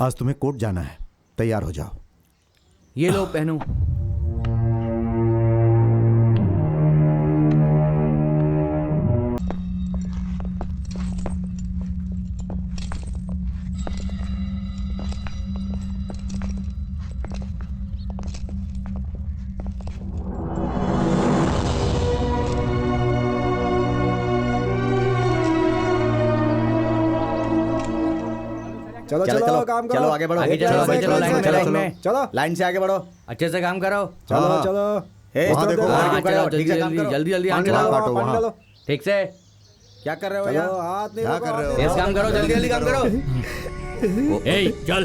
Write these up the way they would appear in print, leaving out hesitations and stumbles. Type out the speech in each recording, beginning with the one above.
आज तुम्हें कोर्ट जाना है, तैयार हो जाओ। ये लो पहनो। चलो चलो चलो काम करो। चलो आगे बढ़ो। आगे चलो, आगे चलो, लाइन में, चलो, लाइन में। चलो लाइन से आगे बढ़ो। अच्छे से काम करो। चलो चलो। वहाँ देखो, हाँ, करो, चलो, ठीक से काम करो। जल्दी जल्दी पानी आगे डालो, चलो। काटो पानी वहाँ। डालो। ठीक से क्या कर रहे हो चलो यार? हाथ नहीं क्या रोको, कर रहे हो? हाथ तेज नहीं काम करो, जल्दी जल्दी काम करो। ए चल।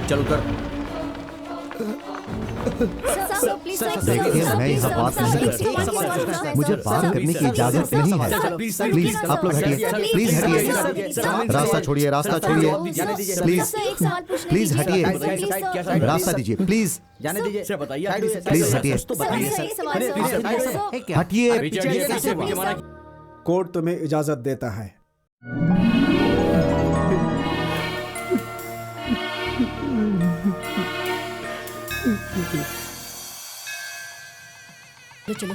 चल उतर। देखिए, मैं यहाँ बात नहीं करता। मुझे बात करने की इजाजत नहीं है। प्लीज आप लोग हटिए, प्लीज हटिए। रास्ता छोड़िए, रास्ता छोड़िए, प्लीज प्लीज हटिए, रास्ता दीजिए, प्लीज जाने दीजिए। सर बताइए, प्लीज हटिए, हटिए। पीछे मारा। कोर्ट तुम्हें इजाजत देता है। चलो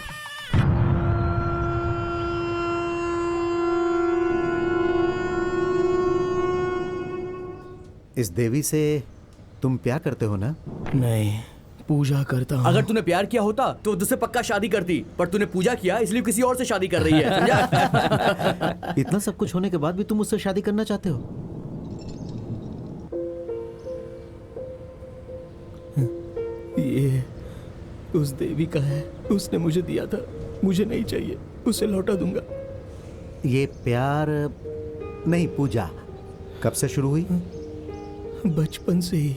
इस देवी से तुम प्यार करते हो ना? नहीं, पूजा करता हूँ। अगर तूने प्यार किया होता तो तुझसे पक्का शादी करती, पर तूने पूजा किया इसलिए किसी और से शादी कर रही है, समझा? इतना सब कुछ होने के बाद भी तुम मुझसे शादी करना चाहते हो? ये उस देवी का है, उसने मुझे दिया था, मुझे नहीं चाहिए, उसे लौटा दूंगा। ये प्यार नहीं, पूजा कब से शुरू हुई? बचपन से ही।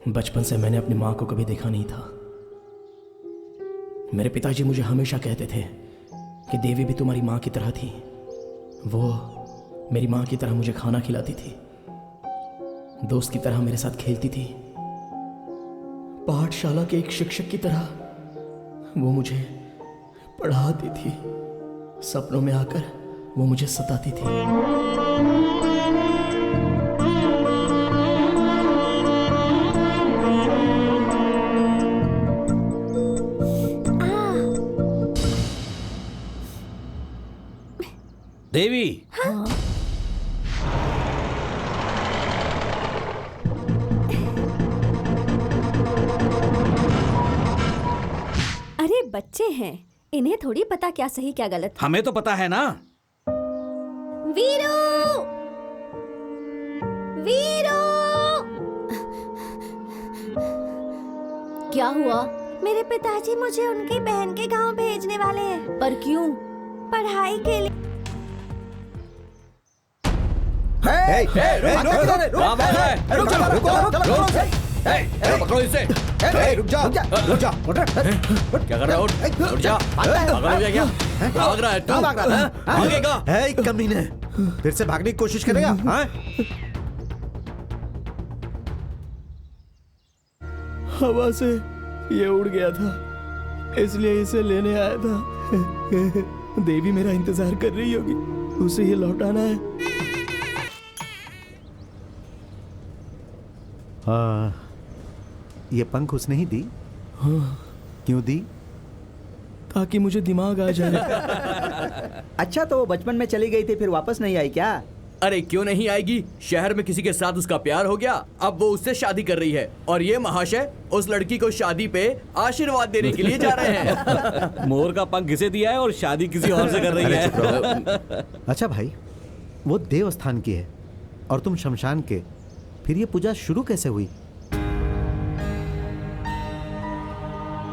बचपन से मैंने अपनी माँ को कभी देखा नहीं था। मेरे पिताजी मुझे हमेशा कहते थे कि देवी भी तुम्हारी माँ की तरह थी। वो मेरी माँ की तरह मुझे खाना खिलाती थी, दोस्त की तरह मेरे साथ खेलती थी, पाठशाला के एक शिक्षक की तरह वो मुझे पढ़ाती थी। सपनों में आकर वो मुझे सताती थी। देवी, अरे बच्चे हैं, इन्हें थोड़ी पता क्या सही क्या गलत। हमें तो पता है ना। वीरू, वीरू, क्या हुआ? मेरे पिताजी मुझे उनकी बहन के गांव भेजने वाले हैं। पर क्यों? पढ़ाई के लिए। पकड़ो इसे। रुक जा, रुक जा। क्या कर रहा है? उठ जा। पागल हो गया क्या? भाग रहा है तू? भागेगा? है कमीने, फिर से भागने की कोशिश करेगा? हाँ? हवा से ये उड़ गया था, इसलिए इसे लेने आया था। देवी मेरा इंतजार कर रही होगी, उसे ये लौटाना है। हाँ, ये पंख उसने ही दी? हाँ, क्यों दी? ताकि मुझे दिमाग आ जाए। अच्छा, तो वो बचपन में चली गई थी, फिर वापस नहीं आई क्या? अरे क्यों नहीं आएगी? शहर में किसी के साथ उसका प्यार हो गया, अब वो उससे शादी कर रही है और ये महाशय उस लड़की को शादी पे आशीर्वाद देने के लिए जा रहे हैं। मोर का पंख किसे दिया है और शादी किसी और से कर रही है। अच्छा भाई, वो देवस्थान की है और तुम शमशान के, फिर ये पूजा शुरू कैसे हुई?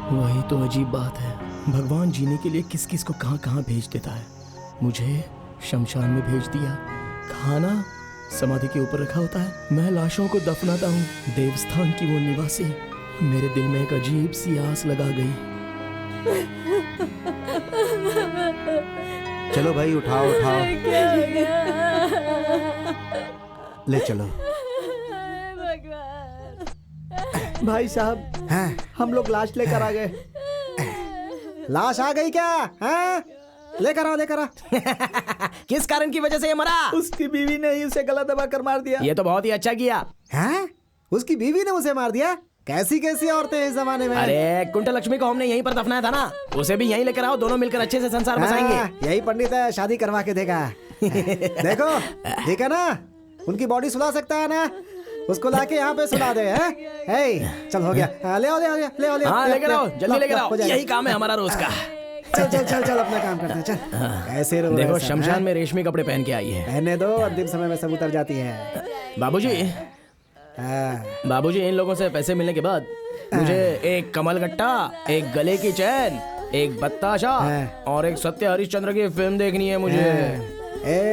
वही तो अजीब बात है, भगवान जीने के लिए किस किस को कहाँ कहाँ भेज देता है। मुझे शमशान में भेज दिया, खाना समाधि के ऊपर रखा होता है, मैं लाशों को दफनाता हूँ। देवस्थान की वो निवासी मेरे दिल में एक अजीब सी आस लगा गई। चलो भाई, उठाओ उठाओ, ले चलो। भाई साहब, हम लोग लाश लेकर आ गए। लाश आ गई क्या? हैं? लेकर आओ, लेकर आओ। किस कारण की वजह से ये मरा? उसकी बीवी ने ही उसे गला दबा कर मार दिया। ये तो बहुत ही अच्छा किया। हैं? उसकी बीवी ने उसे मार दिया? कैसी कैसी औरतें इस जमाने में। अरे कुंठा लक्ष्मी को हमने यहीं पर दफनाया था ना, उसे भी यहीं लेकर आओ, दोनों मिलकर अच्छे से संसार बसाएंगे। यही पंडित है, शादी करवा के देगा। देखो, ठीक है ना? उनकी बॉडी सुला सकता है ना? उसको लाके यहाँ पे सुला दे। हैं? चल हो गया, ले आओ, ले आओ, ले आओ, ले आओ। हाँ लेकर आओ, जल्दी लेकर आओ, यही काम है हमारा रोज का। चल चल चल चल, अपना काम करते हैं, चल। ऐसे रो देखो शमशान में रेशमी कपड़े पहन के आई है। पहने दो, अंतिम समय में सब उतर जाती है। बाबूजी, बाबूजी, इन लोगों से पैसे मिलने के बाद मुझे एक कमल गट्टा, एक गले की चैन, एक बत्ताशा और एक सत्य हरिश्चंद्र की फिल्म देखनी है मुझे।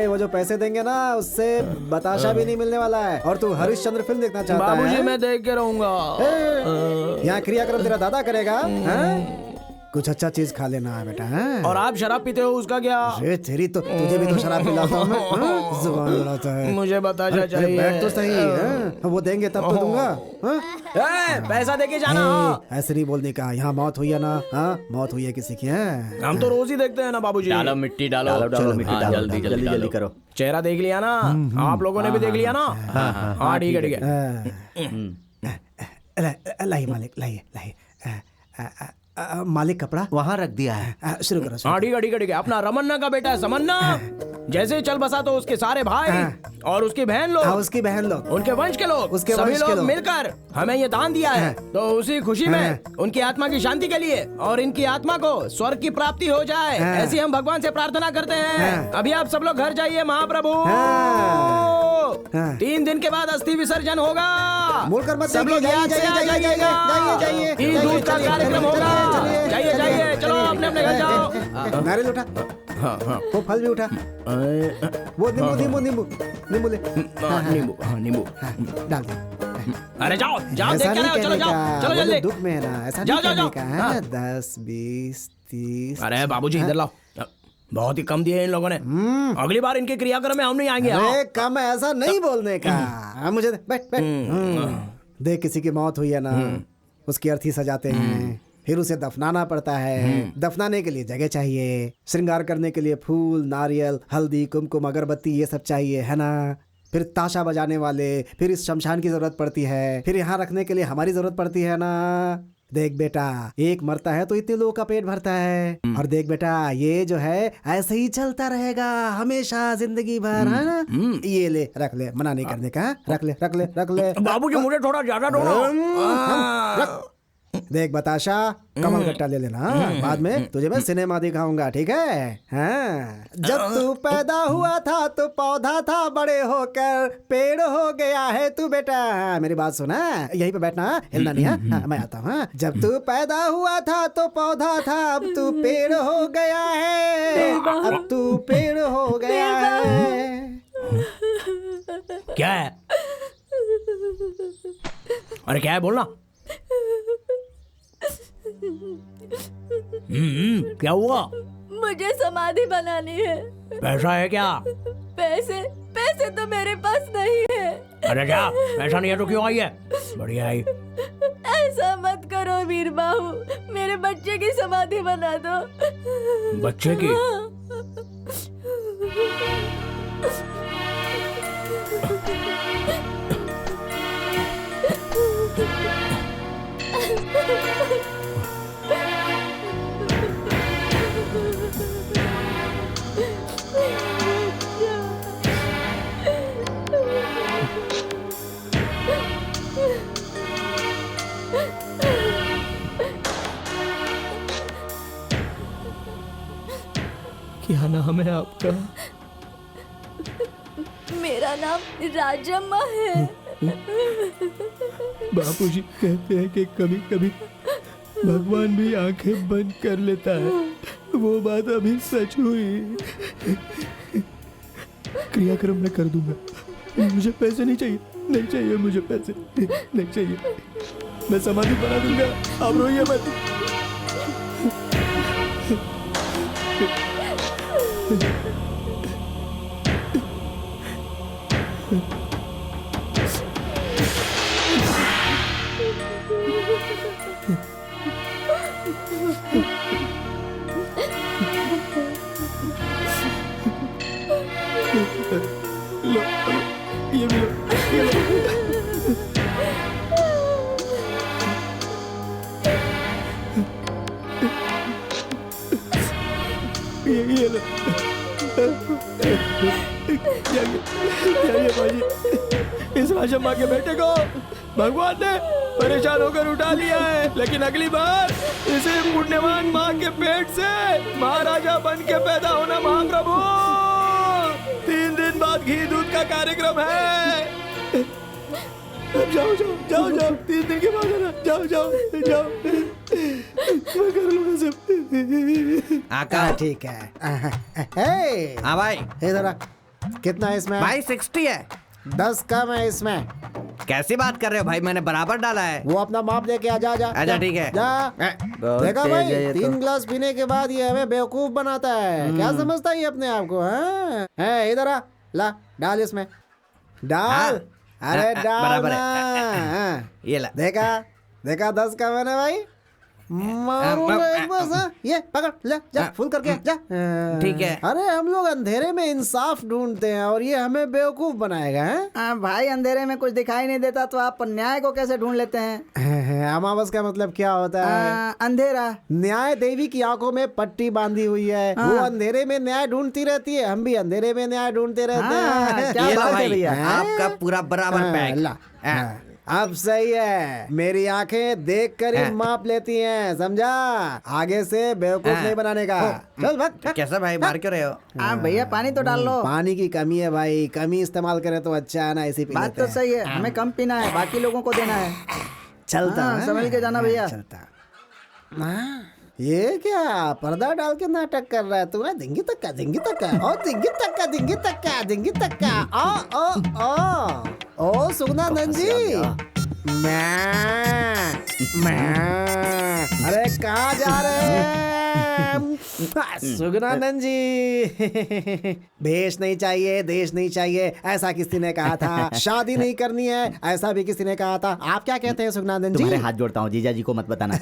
वो जो पैसे देंगे ना, उससे बताशा भी नहीं मिलने वाला है। और तू हरिश्चंद्र फिल्म देखना चाहता है? बाबूजी मैं देख के रहूंगा। यहाँ क्रियाक्रम तेरा दादा करेगा। कुछ अच्छा चीज खा लेना है बेटा। और आप शराब पीते हो, उसका क्या? अरे तेरी तो, तुझे भी तो शराब पिलाता हूँ मैं। जुबान लड़ाता है। मुझे बताशा चाहिए। बैठ तो सही, वो देंगे तब तो दूंगा। पैसा देके जाना। ऐसे नहीं बोलने का, यहाँ मौत हुई है ना? मौत हुई है किसी की? हम तो रोज ही देखते हैं ना बाबूजी। डालो मिट्टी, डालो मिट्टी, जल्दी जल्दी जल्दी करो। चेहरा देख लिया ना? आप लोगों ने भी देख लिया ना? हाँ ठीक है, ठीक है। लाइए मालिक, लाइए लाइए। मालिक कपड़ा वहाँ रख दिया है। शुरू करो। हाँ ठीक है, ठीक है, ठीक है। अपना रमन्ना का बेटा है समन्ना, जैसे ही चल बसा तो उसके सारे भाई और उसकी बहन लोग, उसकी बहन लोग, उनके वंश के लोग, उसके सभी वंश के लोग लोग मिलकर हमें ये दान दिया है। तो उसी खुशी में उनकी आत्मा की शांति के लिए और इनकी आत्मा को स्वर्ग की प्राप्ति हो जाए, ऐसी हम भगवान से प्रार्थना करते हैं। अभी आप सब लोग घर जाइए महाप्रभु। 3 दिन के बाद अस्थि विसर्जन होगा। बोलकर मत सब लोग याद से आ जाइएगा। 3 दूध का कार्यक्रम होगा। जाइए जाइए, चलो अपने अपने घर जाओ। नारियल उठा। वो फल भी उठा। वो नींबू नींबू नींबू नींबू ले। नींबू, हाँ नींबू डाल दे। अरे जाओ जाओ, देख के आओ, चलो जाओ, चलो जल्दी। दुख में है ना, ऐसा जाओ, नहीं जाओ, करने का है। 10 20 30। अरे बाबूजी इधर लाओ, बहुत ही कम दिए इन लोगों ने। अगली बार इनके क्रियाक्रम में हम नहीं आएंगे। अरे कम है, ऐसा नहीं बोलने का। मुझे बैठ बैठ। देख किसी की मौत हुई है ना, उसकी अर्थी सजाते हैं, फिर उसे दफनाना पड़ता है। दफनाने के लिए जगह चाहिए, श्रृंगार करने के लिए फूल, नारियल, हल्दी, कुमकुम, अगरबत्ती, ये सब चाहिए, है ना? फिर ताशा बजाने वाले, फिर इस शमशान की जरूरत पड़ती है, फिर यहाँ रखने के लिए हमारी जरूरत पड़ती है ना। देख बेटा, एक मरता है तो इतने लोगों का पेट भरता है। और देख बेटा, ये जो है ऐसे ही चलता रहेगा हमेशा, जिंदगी भर, है ना? ये ले, रख ले, मना नहीं करने का। रख ले रख ले रख ले। बाबूजी मुझे थोड़ा ज्यादा दो। देख बताशा, कमल गट्टा ले लेना। बाद में तुझे मैं सिनेमा दिखाऊंगा, ठीक है? हाँ। जब तू पैदा हुआ था तो पौधा था, बड़े होकर पेड़ हो गया है तू बेटा। मेरी बात सुना, यहीं पे बैठना, हिलना नहीं है। हाँ, मैं आता हूँ। जब तू पैदा हुआ था तो पौधा था, अब तू पेड़ हो गया है, अब तू पेड़ हो गया है। क्या है? अरे क्या है, बोलना। क्या हुआ? मुझे समाधि बनानी है। पैसा है क्या? पैसे तो मेरे पास नहीं है। अरे क्या, पैसा नहीं है तो क्यों आई है? बढ़िया आई। ऐसा मत करो वीर बाबू, मेरे बच्चे की समाधि बना दो। बच्चे की? क्या नाम है आपका? मेरा नाम राजम्मा है। बापूजी कहते हैं कि कभी कभी भगवान भी आंखें बंद कर लेता है। वो बात अभी सच हुई। क्रियाक्रम मैं कर दूंगा। मुझे पैसे नहीं चाहिए, नहीं चाहिए मुझे पैसे, नहीं चाहिए। मैं समाधि बना दूंगा, आप रोइए मत। लो, ये भी लो, ये लो। ये लो। जाइए बाजी। इस राजम्मा के बेटे को भगवान ने परेशान होकर उठा लिया है, लेकिन अगली बार इसे पुण्यवान माँ के पेट से महाराजा बन के पैदा होना महाप्रभु। 3 दिन बाद घी दूध का कार्यक्रम है। जाओ जाओ जाओ जाओ, 3 दिन के बाद है ना। जाओ जाओ जाओ, मैं कर लूंगा सब। आका ठीक है। हे, हाँ भाई। इधर आ। कितना है इसमें? भाई 60 है। 10 कम है इसमें। कैसी बात कर रहे हो भाई, मैंने बराबर डाला है। वो अपना माप लेके आ। जा जा अच्छा ठीक है। जा। बहुत देखा तेज भाई, है ये 3 तो। गिलास पीने के बाद ये हमें बेवकूफ बनाता है। क्या समझता है ये अपने आप को? हाँ? है, इधर आ। ला, डाल इसमें, डाल। अरे डाल बराबर ना। है। हाँ। ये ला। देखा देखा, 10 का मैंने भाई मारूंगा एक बस। हाँ, ये पकड़ ले, जा फुल करके जा। ठीक है। अरे हम लोग अंधेरे में इंसाफ ढूंढते हैं और ये हमें बेवकूफ बनाएगा। है भाई, अंधेरे में कुछ दिखाई नहीं देता तो आप न्याय को कैसे ढूंढ लेते हैं? अमावस का मतलब क्या होता है? अंधेरा। न्याय देवी की आंखों में पट्टी बांधी हुई है। वो अंधेरे में न्याय ढूंढती रहती है, हम भी अंधेरे में न्याय ढूंढते रहते हैं। क्या ये ला बात है भाई, भैया। आपका पूरा बराबर पैक। ला। अब सही है, मेरी आंखें देख कर ही माप लेती हैं, समझा? आगे से बेवकूफ नहीं बनाने का। चल भाग। कैसा भाई, मार क्यों रहे हो? भैया पानी तो डाल लो। पानी की कमी है भाई, कमी इस्तेमाल करे तो अच्छा है ना, इसी पी बात लेते तो हैं। सही है, हमें कम पीना है, बाकी लोगों को देना है। चलता है। संभल के जाना भैया। चलता। ये क्या पर्दा डाल के नाटक कर रहा है तू? दिंगी तक्का, दिंगी तक्का, ओ दिंगी तक्का, दिंगी तक्का, दिंगी तक्का। ओ सुगना नंजी। मैं अरे कहाँ जा रहे हैं? सुगनानंद जी। भेष नहीं चाहिए, देश नहीं चाहिए, ऐसा किसी ने कहा था। शादी नहीं करनी है, ऐसा भी किसी ने कहा था। आप क्या कहते हैं सुगनानंद जी? तुम्हारे हाथ जोड़ता हूँ, जीजा जी को मत बताना।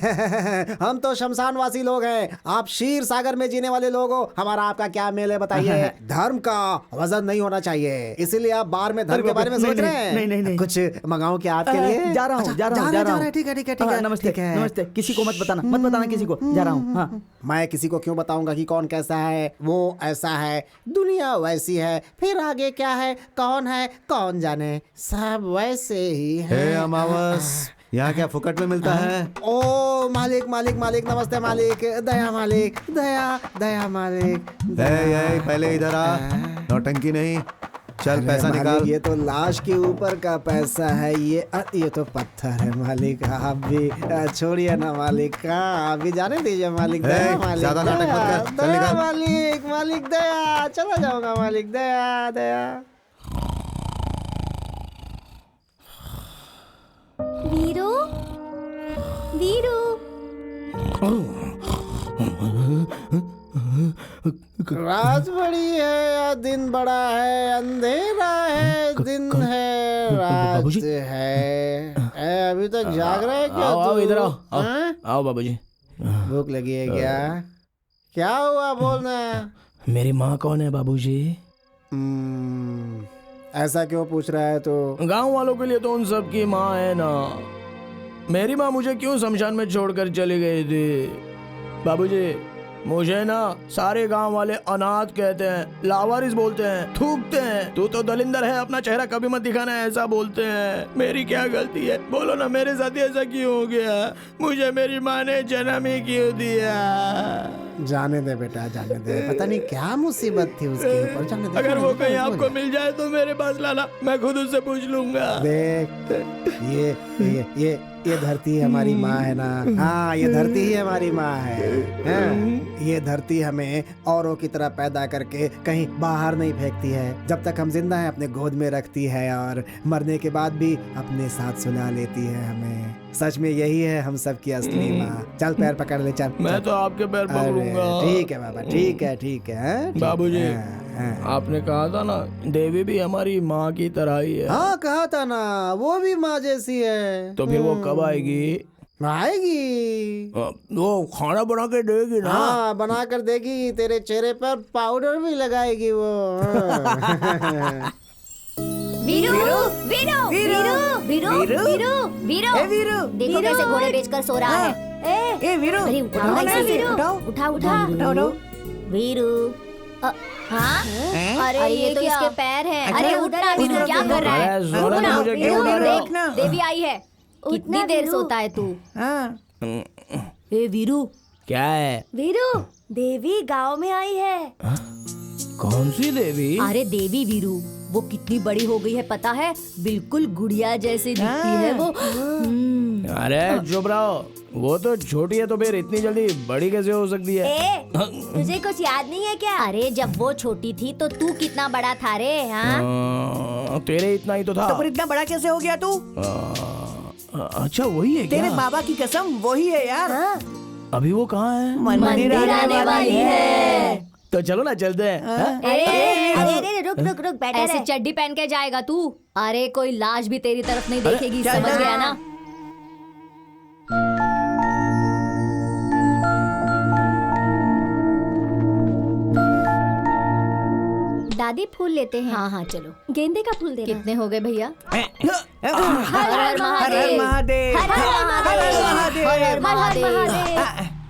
हम तो शमशानवासी लोग हैं, आप क्षीर सागर में जीने वाले लोग हो। हमारा आपका क्या मेल है बताइए? धर्म का वजन नहीं होना चाहिए, इसीलिए आप बार में धर्म के बारे में सोच रहे हैं। नहीं। कुछ मंगाऊं क्या आपके लिए? जा रहा हूँ, जा रहा हूँ। ठीक है। नमस्ते, नमस्ते। किसी को मत बताना किसी को। जा रहा हूँ। हाँ। मैं किसी को क्यों बताऊंगा कि कौन कैसा है? वो ऐसा है, दुनिया वैसी है, फिर आगे क्या है, कौन जाने, सब वैसे ही है। हे अमावस, यहाँ क्या फुकट में मिलता है? ओ मालिक, नमस्ते मालिक। दया मालिक, दया मालिक। ये पहले इधर आ, नौटंकी नहीं। चल अरे पैसा मालिक, निकाल। ये तो लाश के ऊपर का पैसा है। ये तो पत्थर है मालिक। आप भी छोड़िए ना मालिक, आप भी जाने दीजिए मालिक। दया मालिक, ज्यादा नाटक मत कर, चल दया निकाल। मालिक, दया। चला जाऊंगा मालिक, दया। वीरू, रात बड़ी है या दिन बड़ा है? अंधेरा है, दिन है, रात है। अभी तक जाग रहा है क्या? आओ, तू? इधर आओ। हाँ? आओ बाबूजी। भूख लगी है क्या हुआ बोलना? मेरी माँ कौन है बाबूजी? ऐसा क्यों पूछ रहा है तो? गांव वालों के लिए तो उन सब की माँ है ना। मेरी माँ मुझे क्यों शमशान में छोड़कर चली गई थी? बाबूजी, मुझे ना सारे गांव वाले अनाथ कहते हैं, लावारिस बोलते हैं, थूकते हैं। तू तो दलिंदर है, अपना चेहरा कभी मत दिखाना, ऐसा बोलते हैं। मेरी क्या गलती है? बोलो ना, मेरे साथ ऐसा क्यों हो गया? मुझे मेरी माँ ने जन्म ही क्यों दिया? जाने दे बेटा, जाने दे। पता नहीं क्या मुसीबत थी उसके ऊपर, जाने दे। अगर वो कहीं आपको मिल जाए तो मेरे पास लाना, मैं खुद उससे पूछ लूंगा। देख, ये धरती हमारी माँ है ना। हाँ, ये धरती ही हमारी माँ है। ये धरती हमें औरों की तरह पैदा करके कहीं बाहर नहीं फेंकती है। जब तक हम जिंदा हैं अपने गोद में रखती है, और मरने के बाद भी अपने साथ सुला लेती है हमें। सच में यही है हम सब की असली माँ। चल पैर पकड़ ले, चल। मैं तो आपके पैर पकड़ूंगा। ठीक है बाबा, ठीक है, ठीक है। बाबूजी, आपने कहा था ना देवी भी हमारी माँ की तरह ही है। हाँ, कहा था ना, वो भी माँ जैसी है। तो फिर वो कब आएगी? आएगी। वो खाना बना के देगी ना? हाँ, बना कर देगी। तेरे चेहरे पर पाउडर भी लगाएगी वो। वीरू, वीरू, वीरू, वीरू, वीरू, वीरू, वीरू, देखो कैसे घोड़े बेचकर सो रहा है। ए वीरू, अरे उठाओ ना इसे, उठा, उठा। वीरू, हाँ? अरे ये तो इसके पैर हैं। अरे उठना, वीरू, क्या कर रहा है? उठना, मुझे क्यों उठा रहे हो? देख, देवी आई है। कितनी देर सोता है तू? ए वीरू, क्या है? वीरू, देवी गांव में आई है। कौन सी देवी? अरे देवी वीरू, वो कितनी बड़ी हो गई है पता है? बिल्कुल गुड़िया जैसी दिखती है वो। अरे चुप रहो, वो तो छोटी है तो फिर इतनी जल्दी बड़ी कैसे हो सकती है? तुझे कुछ याद नहीं है क्या? अरे जब वो छोटी थी तो तू कितना बड़ा था रे? हाँ, तेरे इतना ही तो था। तो फिर इतना बड़ा कैसे हो गया तू? अच्छा वही है क्या? तेरे बाबा की कसम वही है यार। अभी वो कहाँ है? मंदिर आने वाली है। तो चलो ना, चलते हैं। अरे रुक रुक रुक, बैठ। ऐसे चड्डी पहन के जाएगा तू? अरे कोई लाश भी तेरी तरफ नहीं देखेगी, समझ गया ना? दादी फूल लेते हैं। हाँ हाँ चलो। गेंदे का फूल देना। कितने हो गए भैया? हर हर महादेव, हर हर महादेव, हर हर महादेव,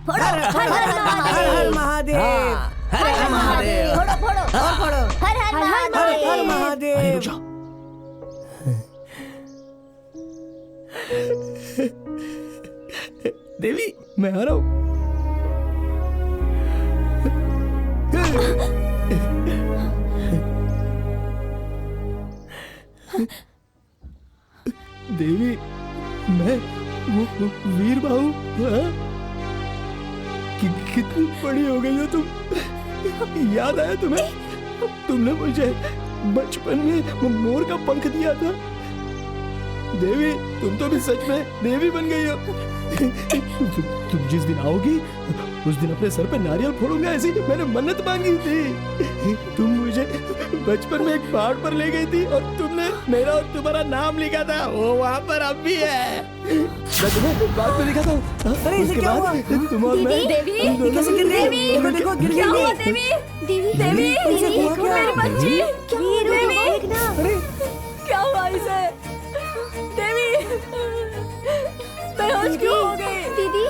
हर हर महादेव, हर हर महादेव, फोड़ो फोड़ो और फोड़ो, हर हर हर हर महादेव। देवी, मैं आ रहा हूँ। देवी, मैं वो वीर बाहू, कितनी बड़ी हो गई हो तुम। याद आया तुम्हें? तुमने मुझे बचपन में मोर का पंख दिया था। देवी, तुम तो भी सच में देवी बन गई हो। तुम जिस दिन आओगी उस दिन अपने सर पे नारियल फोड़ूंगा, ऐसी मैंने मन्नत मांगी थी। तुम मुझे बचपन में एक पहाड़ पर ले गई थी और तुमने मेरा और तुम्हारा नाम लिखा था, वो वहाँ पर अब भी है। मैं तुम्हें बाद में लिखा था। अरे इसे क्या हुआ? तुम और मैं देवी, कैसे गिर गई? देखो देखो, गिर क्या हुआ गई। देवी? देवी, देवी, इसे हुआ क्या? मेरी बच्ची। देखना, अरे क्या हुआ इसे? देवी, बेहोश क्यों हो गई? दीदी,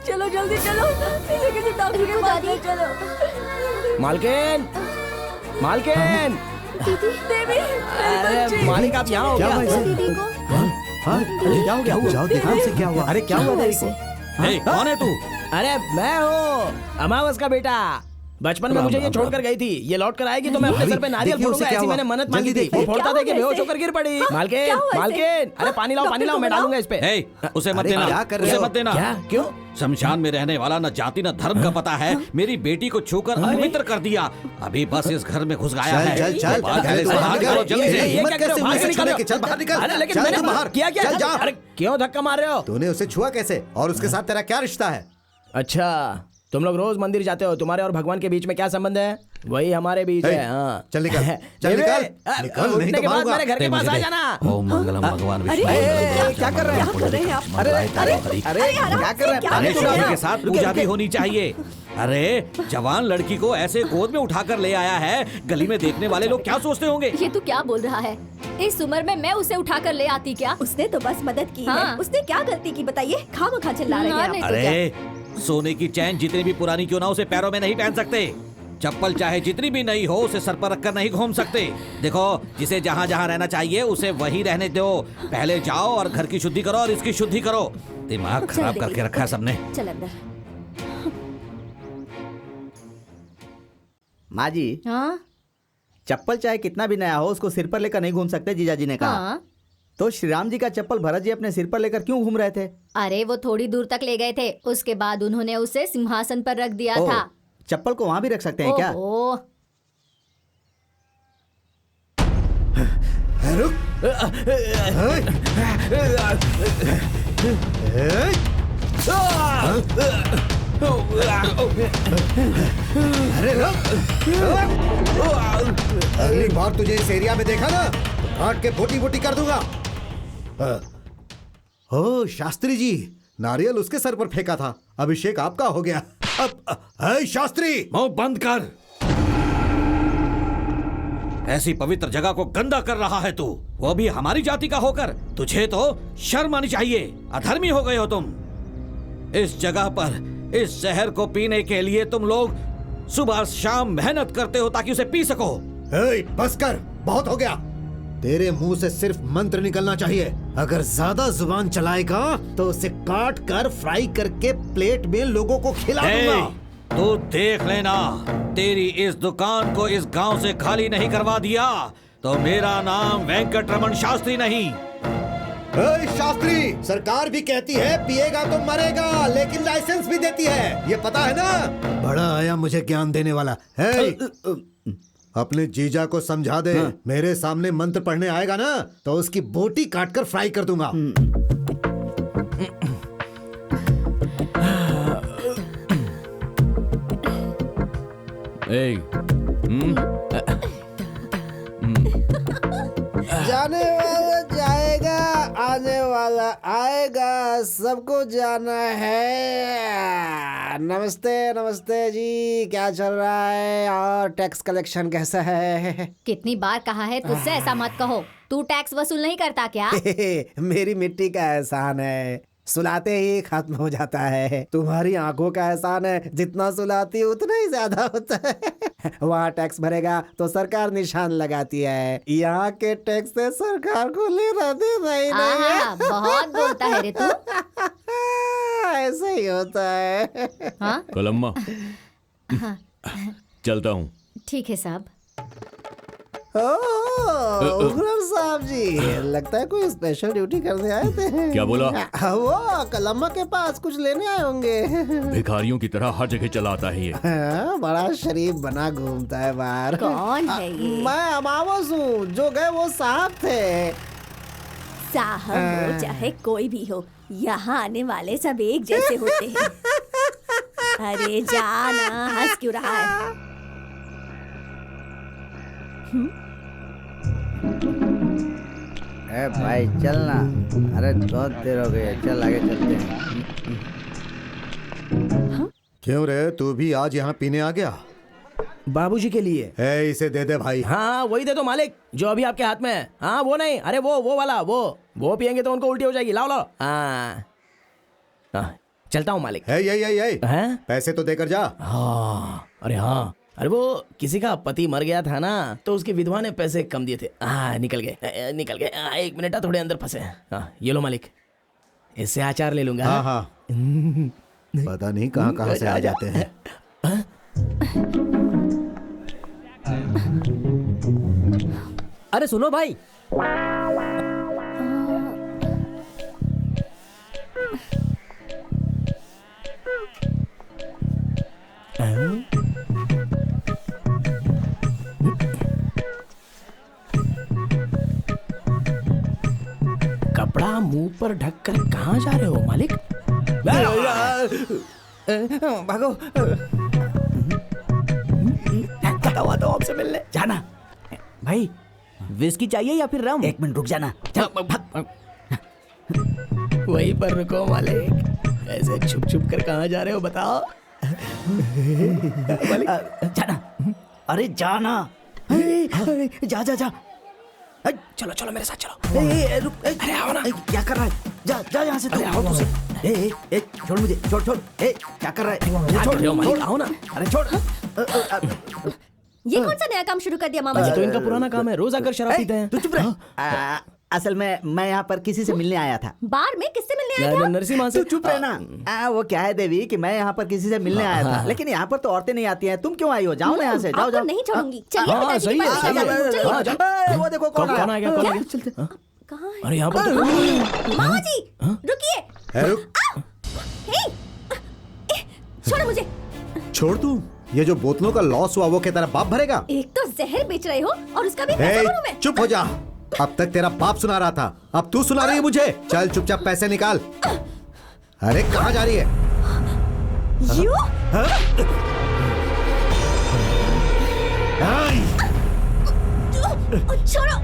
चलो जल्दी चलो, इसे किसी डॉक्टर के पास ले चलो। मालकिन, मालकिन। दीदी, देवी, अरे मालिक, आप यहाँ हो क्या? दीदी को। हाँ, अरे क्या हो गया? जाओ देखो उसे क्या हुआ। अरे क्या हुआ देवी को? कौन है तू? अरे मैं हूँ अमावस का बेटा। बचपन में मुझे ये छोड़कर गई थी, ये लौट कर आएगी तो मैं अपने सर पे नारियल फोड़ूंगा, ऐसी मैंने मन्नत मांगी थी। वो फोड़ता था कि बेहोश होकर गिर पड़ी। मालकिन, मालकिन, अरे पानी लाओ, मैं डालूंगा इस पे। उसे मत देना, क्या कर रहे उसे हो? मत देना। क्या? क्यों? शमशान में रहने वाला न जाति न धर्म का पता है, मेरी बेटी को छूकर अपवित्र कर दिया। अभी बस इस घर में घुस गया है। चल, बाहर से बाहर निकालो जल्दी से। ये क्या कर रहे हो? बाहर निकालो। चल बाहर निकल। अरे लेकिन चल मैंने तू बाहर। किया क्या? चल जा। अरे क्यों धक्का मार रहे हो? तूने उसे छुआ कैसे और उसके साथ तेरा क्या रिश्ता है? अच्छा, तुम लोग रोज मंदिर जाते हो, तुम्हारे और भगवान के बीच में क्या संबंध है? वही हमारे बीच है। हाँ, चल निकल, चल निकल, निकल, नहीं उठने तो के बाद मारूंगा। मेरे घर के पास आ जाना। ओम मंगलम भगवान विष्णु। क्या कर रहे हैं आप? अरे क्या कर रहे हैं? अरे शादी के साथ पूजा भी होनी चाहिए। अरे जवान लड़की को ऐसे गोद में उठाकर ले आया है, गली में देखने वाले लोग क्या सोचते होंगे? ये तू क्या बोल रहा है? इस उम्र में मैं उसे उठाकर ले आती क्या? उसने तो बस मदद की हाँ। है। उसने क्या गलती की बताइए? खामखा चिल्ला रहे हैं आप। अरे सोने की चैन जितनी भी पुरानी क्यों ना उसे पैरों में नहीं पहन सकते। चप्पल चाहे जितनी भी नई हो उसे सर पर रखकर नहीं घूम सकते। देखो, जिसे जहाँ जहाँ रहना चाहिए उसे वहीं रहने दो। पहले जाओ और घर की शुद्धि करो और इसकी शुद्धि करो। दिमाग खराब करके रखा है सबने। चल अंदर। माँ जी, हाँ चप्पल चाहे कितना भी नया हो उसको सिर पर लेकर नहीं घूम सकते, जीजा जी ने कहा। हाँ। तो श्री राम जी का चप्पल भरत जी अपने सिर पर लेकर क्यों घूम रहे थे? अरे वो थोड़ी दूर तक ले गए थे, उसके बाद उन्होंने उसे सिंहासन पर रख दिया ओह, था। चप्पल को वहां भी रख सकते हैं क्या? ओहो। अरे अगली बार तुझे इस एरिया में देखा ना तो काट के बोटी बोटी कर दूंगा। ओ शास्त्री जी, नारियल उसके सर पर फेंका था, अभिषेक आपका हो गया। अब शास्त्री, मुंह बंद कर। ऐसी पवित्र जगह को गंदा कर रहा है तू, वो भी हमारी जाति का होकर। तुझे तो शर्म आनी चाहिए। अधर्मी हो गए हो तुम। इस जगह पर, इस शहर को पीने के लिए तुम लोग सुबह शाम मेहनत करते हो ताकि उसे पी सको। बस कर, बहुत हो गया। तेरे मुंह से सिर्फ मंत्र निकलना चाहिए। अगर ज्यादा जुबान चलाएगा तो उसे काट कर फ्राई करके प्लेट में लोगों को खिला दूंगा। तू देख लेना, तेरी इस दुकान को इस गांव से खाली नहीं करवा दिया तो मेरा नाम वेंकटरमण शास्त्री नहीं। शास्त्री, सरकार भी कहती है पिएगा तो मरेगा, लेकिन लाइसेंस भी देती है, ये पता है ना? बड़ा आया मुझे ज्ञान देने वाला है। अपने जीजा को समझा दे। हाँ। मेरे सामने मंत्र पढ़ने आएगा ना तो उसकी बोटी काटकर फ्राई कर दूंगा। जाने वाला जाएगा, आने वाला आएगा, सबको जाना है। नमस्ते नमस्ते जी, क्या चल रहा है और टैक्स कलेक्शन कैसा है? कितनी बार कहा है तुझसे ऐसा मत कहो। तू टैक्स वसूल नहीं करता क्या? मेरी मिट्टी का एहसान है, सुलाते ही खत्म हो जाता है। तुम्हारी आंखों का एहसान है, जितना सुलाती है उतना ही ज्यादा होता है। वहाँ टैक्स भरेगा तो सरकार निशान लगाती है, यहाँ के टैक्स से सरकार को लेना देना ही नहीं है। बहुत बोलता है रे तू। ऐसा ही होता है। हाँ? कलम्मा, चलता हूँ। ठीक है साहब। उग्रम साहब जी, लगता है कोई स्पेशल ड्यूटी करने आए थे। क्या बोला? वो कलम्मा के पास कुछ लेने आए होंगे। भिखारियों की तरह हर जगह चलाता है ये। बड़ा शरीफ बना घूमता है बाहर। कौन है ये? मैं अमावस हूँ, जो गए वो साहब थे। साहब हो चाहे कोई भी हो, यहाँ आने वाले सब एक जैसे होते हैं। अरे जाना, हंस क्यों रहा है? ए भाई चलना, अरे बहुत देर हो गई है, चल आगे चलते हैं। क्यों रे, तू भी आज यहाँ पीने आ गया? बाबूजी के लिए। इसे दे दे भाई। हाँ वही दे दो मालिक, जो अभी आपके हाथ में है। हाँ वो नहीं, अरे वो वाला, वो पियेंगे तो उनको उल्टी हो जाएगी। लाओ लाओ। हाँ चलता हूँ मालिक। है? पैसे तो देकर जा। हाँ अरे हाँ, अरे वो किसी का पति मर गया था ना, तो उसकी विधवा ने पैसे कम दिए थे। हाँ निकल गए। 1 मिनट, थोड़े अंदर फंसे। हाँ ये लो मालिक, इससे अचार ले लूंगा। हाँ हाँ। पता नहीं कहाँ से आ जाते हैं। अरे सुनो भाई, कपड़ा मुंह पर ढककर कहाँ जा रहे हो मालिक? भागो। हुआ तो आपसे मिलने जाना। भाई विस्की चाहिए या फिर रम? 1 मिनट रुक जाना। वहीं पर रुको मालिक, ऐसे छुप छुप कर कहाँ जा रहे हो बताओ? जाना, अरे जाना। जा चलो मेरे साथ चलो। रुक, अरे आओ ना। क्या कर रहा है? जा यहाँ से। अरे आओ तुझे। ए, छोड़ मुझे, छोड़ छोड़। ए, क्या कर रहा है? छोड़, आओ ना। अरे छोड़। ये कौन सा नया काम शुरू कर दिया मामा ये जी? तो इनका पुराना काम है, रोज आकर शराब पीते हैं। तू चुप रह। असल में मैं यहाँ पर किसी से मिलने आया था। बार में किससे मिलने आए थे? नरसिम्हा तू से। चुप रहना। वो क्या है देवी कि मैं यहाँ पर किसी से मिलने आया था, लेकिन यहाँ पर तो औरतें नहीं आती हैं। तुम क्यों आई हो? जाओ ना यहाँ से, जाओ आपको जाओ। नहीं छोड़ूंगी। चलिए हाँ, पिताजी सही के है, पास सही है। चलिए। हाँ, जा। वो देखो कौन कौन आ आया। गया, कौन आ क्या? गया? चलते। हाँ। कहाँ है? अरे यहाँ पर तो मामा जी रुकिए। रुक, हे! छोड़ो मुझे। छोड़ तू। ये जो बोतलों का लॉस हुआ वो क्या तेरा बाप भरेगा? एक तो जहर बेच रहे हो और उसका भी ए, पैसा भरूं मैं। चुप हो जा। अब तक तेरा बाप सुना रहा था, अब तू सुना रही है मुझे। चल चुपचाप पैसे निकाल। अरे कहाँ जा रही है? यू? छोड़ो।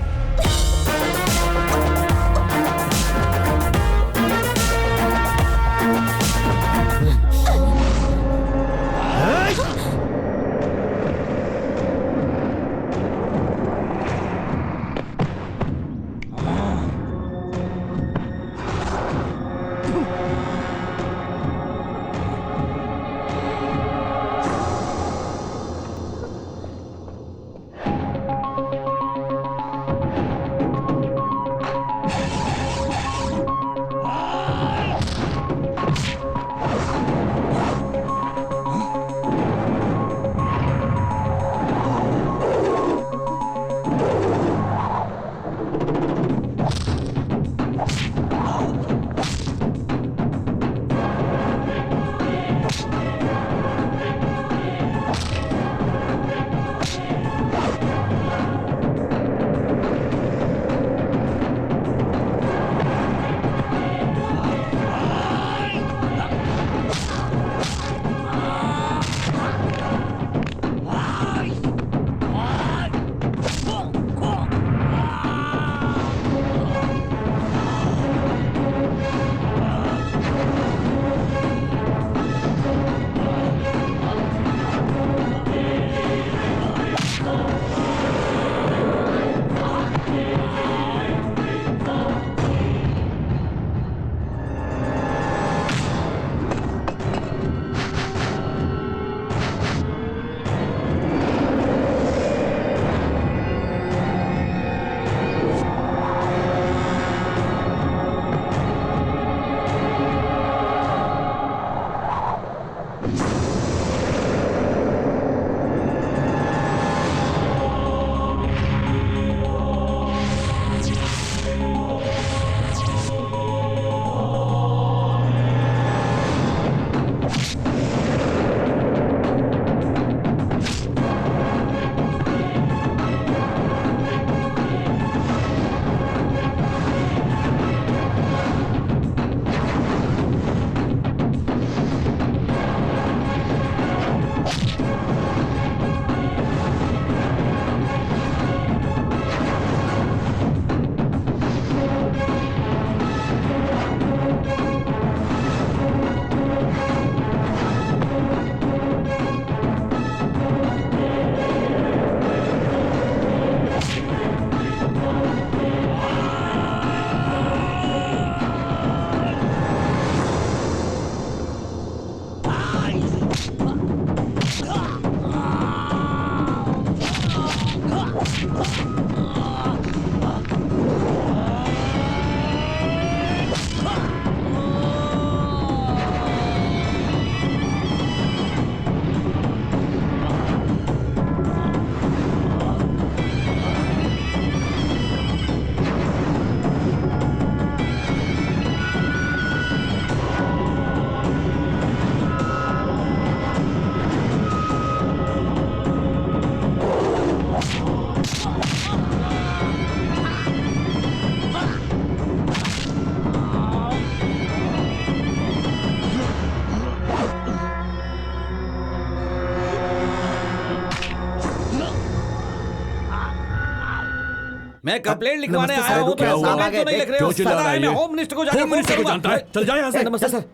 मैं कंप्लेंट लिखवाने आया हूँ, क्या हुआ? तो नहीं लिख रहे हो? क्यों चिल्ला रहा है मैं ये? होम मिनिस्टर को जाकर होम मिनिस्टर को फोन जानता है? करूंगा। चल जा यहाँ से। नमस्ते सर।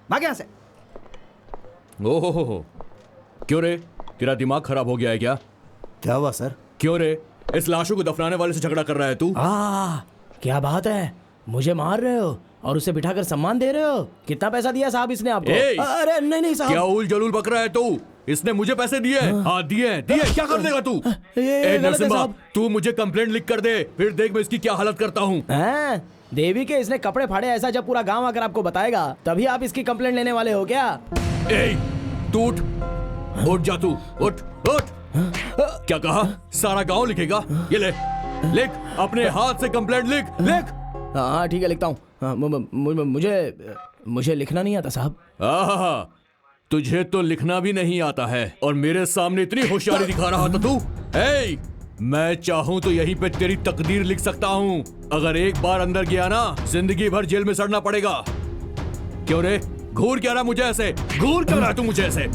भाग यहाँ से। ओहो, क्यों रे? तेरा दिमाग खराब हो गया है क्या? क्या हुआ सर? क्यों रे? इस लाशों को दफनाने वाले से झगड़ा कर रहा है तू? क्या बात है, मुझे मार रहे हो? और उसे बिठाकर सम्मान दे रहे हो? कितना पैसा दिया साहब इसने आपको? ए! अरे नहीं नहीं साहब, क्या उल जलूल बक रहा है तू? इसने मुझे पैसे दिए? हाँ दिए दिए। क्या कर देगा तू? ये ए गलत है नरसिम्हा, साहब। तू मुझे कंप्लेंट लिख कर दे, फिर देख मैं इसकी क्या हालत करता हूँ। हैं? देवी के इसने कपड़े फाड़े ऐसा जब पूरा गांव आकर आपको बताएगा तभी आप इसकी कंप्लेंट लेने वाले हो क्या? ए, तू उठ, उठ जा तू, उठ उठ। क्या कहा? सारा गांव लिखेगा? ये ले, लिख, अपने हाथ से कंप्लेंट लिख, लिख। हाँ ठीक है लिखता हूँ। हाँ, मुझे लिखना नहीं आता साहब। आहा, तुझे तो लिखना भी नहीं आता है और मेरे सामने इतनी होशियारी दिखा रहा था तू। ए, मैं चाहूं तो यहीं पे तेरी तकदीर लिख सकता हूं। अगर एक बार अंदर गया ना, जिंदगी भर जेल में सड़ना पड़ेगा। क्यों रे, घूर क्या रहा मुझे ऐसे? घूर क्या रहा तू मुझे ऐसे?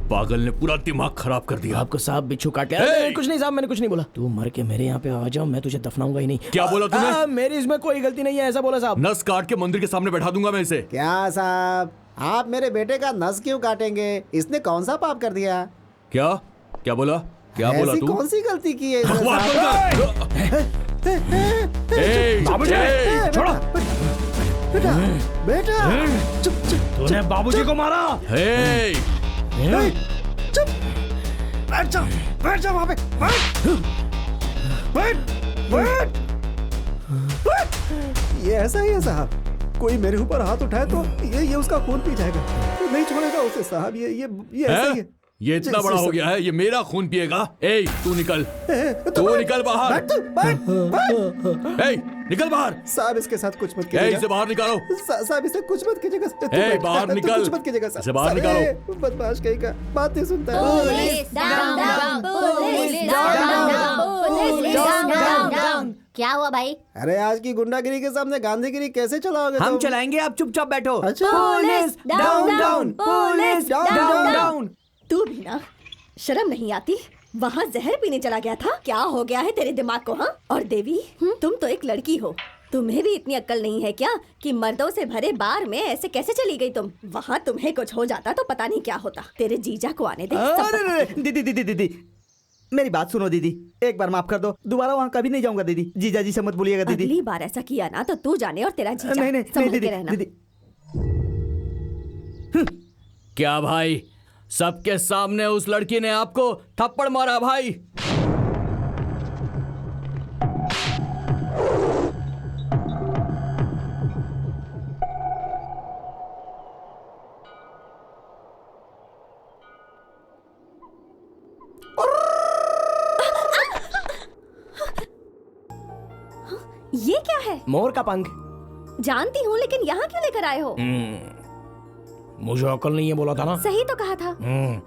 पागल ने पूरा दिमाग खराब कर दिया। आपको साहब बिच्छू काट लिया? ए! कुछ नहीं साहब, मैंने कुछ नहीं बोला। तू मर के मेरे यहाँ पे आ जाओ, मैं तुझे दफनाऊंगा ही नहीं। क्या बोला तूने? मेरी इसमें कोई गलती नहीं है, ऐसा बोला साहब। नस काट के मंदिर के सामने बैठा दूंगा मैं इसे। क्या साहब, आप मेरे बेटे का नस क्यों काटेंगे? इसने कौन सा पाप कर दिया? क्या क्या बोला? क्या बोला ऐसी तू? कौन सी गलती की है इसने बकवास साहब? मत कर। ए, ए, छोड़ो बेटा, बेटा चुप चुप तूने बाबूजी को मारा? ए, चुप, बैठ जाओ वहाँ पे, बैठ। ये ऐसा ही है साहब, कोई मेरे ऊपर हाथ उठाए तो ये उसका खून पी जाएगा, तो नहीं छोड़ेगा उसे साहब। ये ऐसा ही है। ये इतना बड़ा हो गया है, ये मेरा खून पिएगा। ए, तू निकल, तू निकल बाहर। ए, निकल बाहर। साहब इसके साथ कुछ मत ए, कीजिएगा। इसे बाहर निकालो। साहब इसे कुछ मत कीजिएगा। ए, बाहर निकल। कुछ मत कीजिएगा साहब। इसे बाहर निकालो। ए, बदमाश कहीं का बात नहीं सुनता है। Police down down, police down down, police down down. क्या हुआ भाई? अरे आज की गुंडागिरी के सामने गांधीगिरी कैसे चलाओगे हम तुम? चलाएंगे, आप चुपचाप बैठो। अच्छा, police down down, police down down. तू भी ना, शर्म नहीं आती? वहाँ जहर पीने चला गया था। क्या हो गया है तेरे दिमाग को? हाँ, और देवी, तुम तो एक लड़की हो, तुम्हें भी इतनी अक्ल नहीं है क्या कि मर्दों से भरे बार में ऐसे कैसे चली गई तुम? वहाँ तुम्हें कुछ हो जाता तो पता नहीं क्या होता। तेरे जीजा को आने दे। अरे दीदी, मेरी बात सुनो दीदी, एक बार माफ कर दो, दोबारा वहाँ कभी नहीं जाऊंगा दीदी। जीजा जी से मत बोलिएगा दीदी। अगली बार ऐसा किया ना तो तू जाने और तेरा जीजा। नहीं संभल दीदी, के रहना। दीदी। क्या भाई, सबके सामने उस लड़की ने आपको थप्पड़ मारा भाई? ये क्या है? मोर का पंख। जानती हूँ, लेकिन यहाँ क्यों लेकर आए हो? मुझे अकल नहीं है बोला था ना। सही तो कहा था।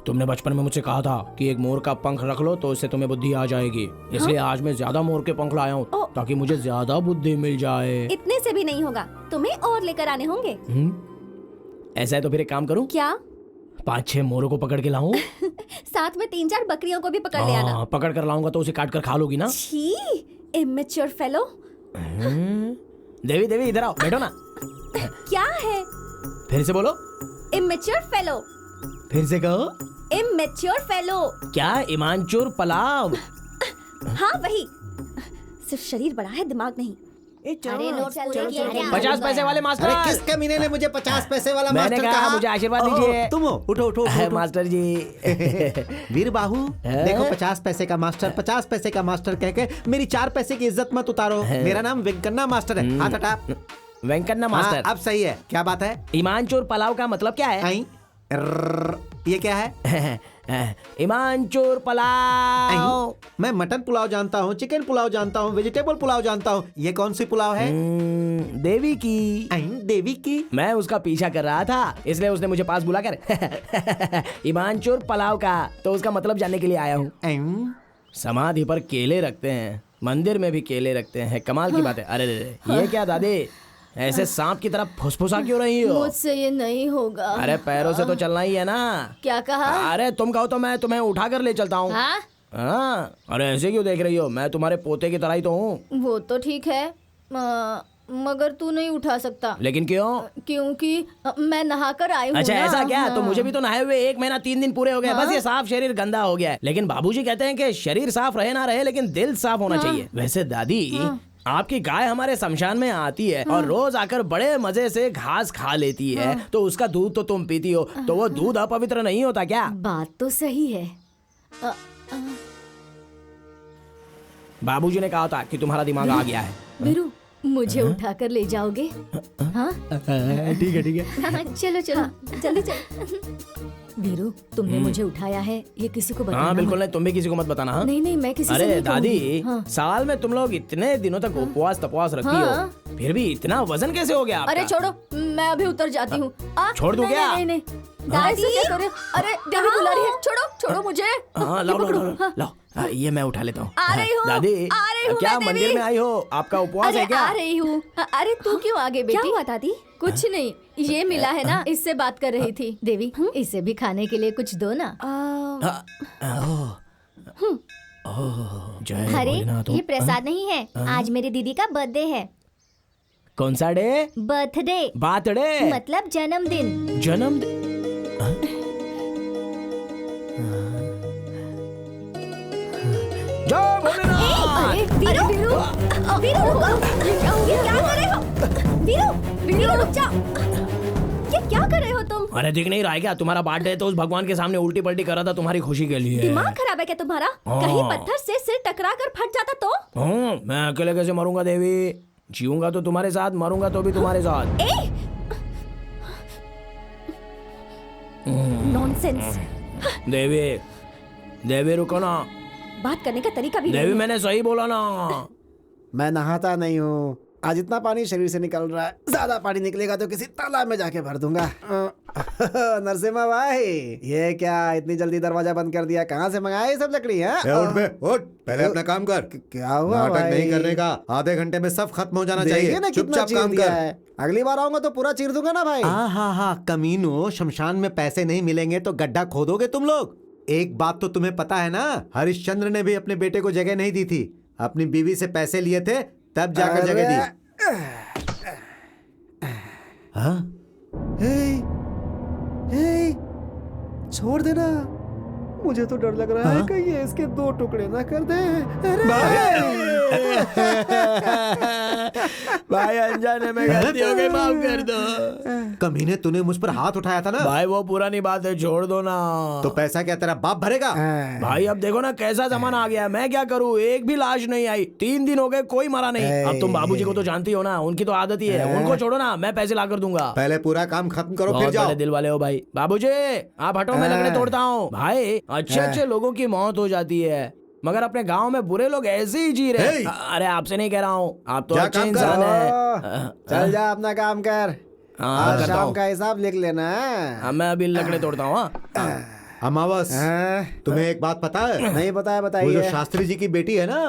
तुमने बचपन में मुझसे कहा था कि एक मोर का पंख रख लो तो उससे तुम्हें बुद्धि आ जाएगी। इसलिए आज मैं ज्यादा मोर के पंख लाया हूँ ताकि मुझे ज्यादा बुद्धि मिल जाए। इतने से भी नहीं होगा, तुम्हें और लेकर आने होंगे। ऐसा है तो फिर एक काम करूँ, क्या? 5-6 मोरों को पकड़ के लाऊं? साथ में 3-4 बकरियों को भी पकड़ ले आना। पकड़ कर लाऊंगा तो उसे काट कर खा लोगी ना? छी, इमेच्योर फेलो। देवी देवी इधर आओ, बैठो ना। क्या है? फिर से बोलो। Immature fellow. फिर से कहो। Immature fellow. क्या? ईमानचोर पलाव। हाँ वही, सिर्फ शरीर बड़ा है, दिमाग नहीं। अरे नोट 50 पैसे वाले मास्टर। अरे किस कमीने ने मुझे 50 पैसे वाला मैंने मास्टर कहा कहा? मुझे आशीर्वाद दीजिए। तुम हो, उठो उठो, उठो, उठो। मास्टर जी। वीर बाहू, देखो 50 पैसे का मास्टर, 50 पैसे का मास्टर कह के मेरी 4 पैसे की इज्जत मत उतारो। मेरा नाम वेंकन्ना मास्टर है। हाथ हटा। वेंकन्ना हाँ, मास्टर। अब सही है। क्या बात है? ईमानचोर पलाव का मतलब क्या है? आई, ये क्या है? ईमानचोर पलाव। मैं मटन पुलाव जानता हूँ, चिकन पुलाव जानता हूँ, वेजिटेबल पुलाव जानता हूँ। ये कौन सी पुलाव है? देवी की। देवी की? मैं उसका पीछा कर रहा था, इसलिए उसने मुझे पास बुलाकर ईमानचोर पलाव का तो उसका मतलब जानने के लिए आया हूँ। समाधि पर केले रखते हैं, मंदिर में भी केले रखते हैं, कमाल की बात है। अरे ये क्या दादी, ऐसे सांप की तरह फुसफुसा क्यों रही हो? मुझसे ये नहीं होगा। अरे पैरों से तो चलना ही है ना। क्या कहा? अरे तुम कहो तो मैं तुम्हें उठा कर ले चलता हूँ। हाँ, अरे ऐसे क्यों देख रही हो? मैं तुम्हारे पोते की तरह ही तो हूँ। वो तो ठीक है, मगर तू नहीं उठा सकता। लेकिन क्यों? क्योंकि मैं नहाकर आई हूँ। अच्छा ना। ऐसा क्या? हाँ। तो मुझे भी तो नहाए हुए 1 महीना 3 दिन पूरे हो गए। बस ये साफ शरीर गंदा हो गया है। लेकिन बाबूजी कहते हैं कि शरीर साफ रहे ना रहे लेकिन दिल साफ होना चाहिए। वैसे दादी, आपकी गाय हमारे शमशान में आती है और रोज आकर बड़े मजे से घास खा लेती है, तो उसका दूध तो तुम पीती हो, तो वो दूध अपवित्र नहीं होता क्या? बात तो सही है। बाबूजी ने कहा था कि तुम्हारा दिमाग आ गया है। वीरू, मुझे उठाकर ले जाओगे? हाँ ठीक है ठीक है। चलो चलो जल्दी चलो। वीरू, तुमने मुझे उठाया है, ये किसी को बताना हाँ बिल्कुल मत। नहीं, तुम भी किसी को मत बताना। हाँ? नहीं नहीं, मैं किसी से अरे नहीं दादी, कहूंगी। हाँ। साल में तुम लोग इतने दिनों तक उपवास तपवास रखती हाँ। हो, फिर भी इतना वजन कैसे हो गया आपका? अरे छोड़ो, मैं अभी उतर जाती हूँ। छोड़ दूं नहीं, क्या? नहीं नहीं, दादी क्या कर रहे हो? अरे देवी बुला रही है, छोड़ो छोड़ो मुझे। हाँ लाओ लाओ लाओ लाओ, हाँ, ये मैं उठा लेता हूँ। आ रही हूँ, दादी, आ रही हूँ क्या मैं, मंदिर देवी। में आई हो? आपका उपवास है क्या? आ रही हूँ। अरे तू क्यों आगे बेटी? क्या हुआ दादी? कुछ नहीं, ये मिला है ना, इससे बात कर रही थी। देवी, इसे भी खाने के लिए कुछ दो ना। जय अरे भोलेनाथ। ये प्रसाद नहीं है, आज मेरी दीदी का बर्थडे है। कौन सा डे? बर्थडे बर्थडे मतलब जन्मदिन। जन्मदिन। जय भोलेनाथ। अरे वीरू, वीरू, वीरू रुको। ये क्या कर रहे हो? वीरू, वीरू रुक जाओ। ये क्या कर रहे हो तुम? अरे दिख नहीं रहा है क्या? तुम्हारा बर्थडे है तो उस भगवान के सामने उल्टी पल्टी कर रहा था तुम्हारी खुशी के लिए। दिमाग खराब है क्या तुम्हारा? कहीं पत्थर से सिर टकरा कर फट जाता तो? मैं अकेले कैसे मरूंगा देवी? जीऊंगा तो तुम्हारे साथ, मरूंगा तो भी तुम्हारे साथ। नॉनसेंस। देवी, देवी रुको ना। बात करने का तरीका भी देवी नहीं है। मैंने सही बोला ना। मैं नहाता नहीं हूँ, आज इतना पानी शरीर से निकल रहा है, ज्यादा पानी निकलेगा तो किसी तालाब में जाके भर दूंगा। नरसिम्हा भाई, ये क्या इतनी जल्दी दरवाजा बंद कर दिया? कहाँ से मंगाया ये सब लकड़ी है? उठ बे, उठ, पहले अपना काम कर। क्या हुआ नाटक भाई? नहीं करने का, आधे घंटे में सब खत्म हो जाना देखिए चाहिए। ना कितना चुपचाप चीर काम दिया कर। है। अगली बार आऊंगा तो पूरा चीर दूंगा ना भाई। हाँ, कमीनो, शमशान में पैसे नहीं मिलेंगे तो गड्ढा खोदोगे तुम लोग। एक बात तो तुम्हें पता है ना, हरिश्चंद्र ने भी अपने बेटे को जगह नहीं दी थी, अपनी बीवी से पैसे लिए थे तब जाकर जगह दी। हाँ? हे, छोड़ देना, मुझे तो डर लग रहा है कि ये इसके 2 टुकड़े ना कर दे। भाई अनजाने में गलती हो गई, माफ कर दो। कमीने, तूने मुझ पर हाथ उठाया था ना। भाई वो पुरानी बात है, छोड़ दो ना। तो पैसा क्या तेरा बाप भरेगा? भाई अब देखो ना कैसा जमाना आ गया है, मैं क्या करूँ? एक भी लाश नहीं आई, 3 दिन हो गए, कोई मरा नहीं। अब तुम बाबूजी को तो जानती हो ना, उनकी तो आदत ही है। उनको छोड़ो ना, मैं पैसे ला कर दूंगा। पहले पूरा काम खत्म करो फिर बहुत जाओ। बड़े दिल वाले हो भाई। बाबूजी आप हटो, मैं लकड़े तोड़ता हूँ। भाई अच्छे अच्छे लोगों की मौत हो जाती है, मगर अपने गांव में बुरे लोग ऐसे ही जी रहे हैं। अरे आपसे नहीं कह रहा हूँ, आप तो क्या अच्छे काम कर? इंसान है। चल जा अपना काम कर। हाँ, आज करता शाम हूँ। का हिसाब लिख लेना। मैं अभी लकड़े तोड़ता हूँ। अमावस, तुम्हें एक बात पता है? नहीं बताया, वो जो बताइए। शास्त्री जी की बेटी है ना,